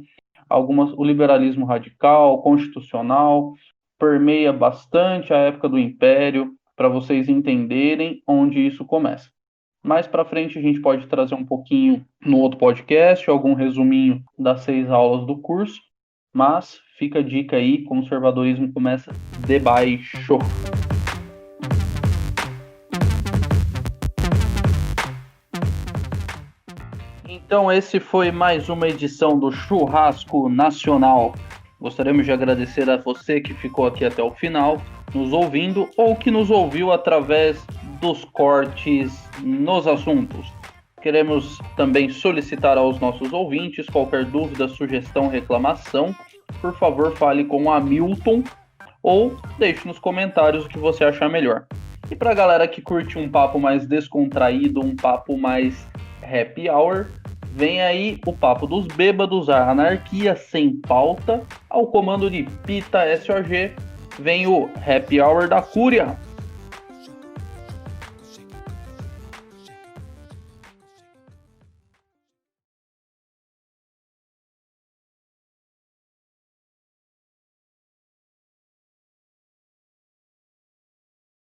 o liberalismo radical, constitucional, permeia bastante a época do Império, para vocês entenderem onde isso começa. Mais para frente a gente pode trazer um pouquinho no outro podcast, algum resuminho das 6 aulas do curso, mas fica a dica aí, conservadorismo começa de baixo. Então esse foi mais uma edição do Churrasco Nacional. Gostaríamos de agradecer a você que ficou aqui até o final, nos ouvindo, ou que nos ouviu através dos cortes nos assuntos. Queremos também solicitar aos nossos ouvintes qualquer dúvida, sugestão, reclamação. Por favor, fale com o Hamilton ou deixe nos comentários o que você achar melhor. E para a galera que curte um papo mais descontraído, um papo mais happy hour, vem aí o Papo dos Bêbados, a anarquia sem pauta, ao comando de Pita SOG, vem o Happy Hour da Cúria.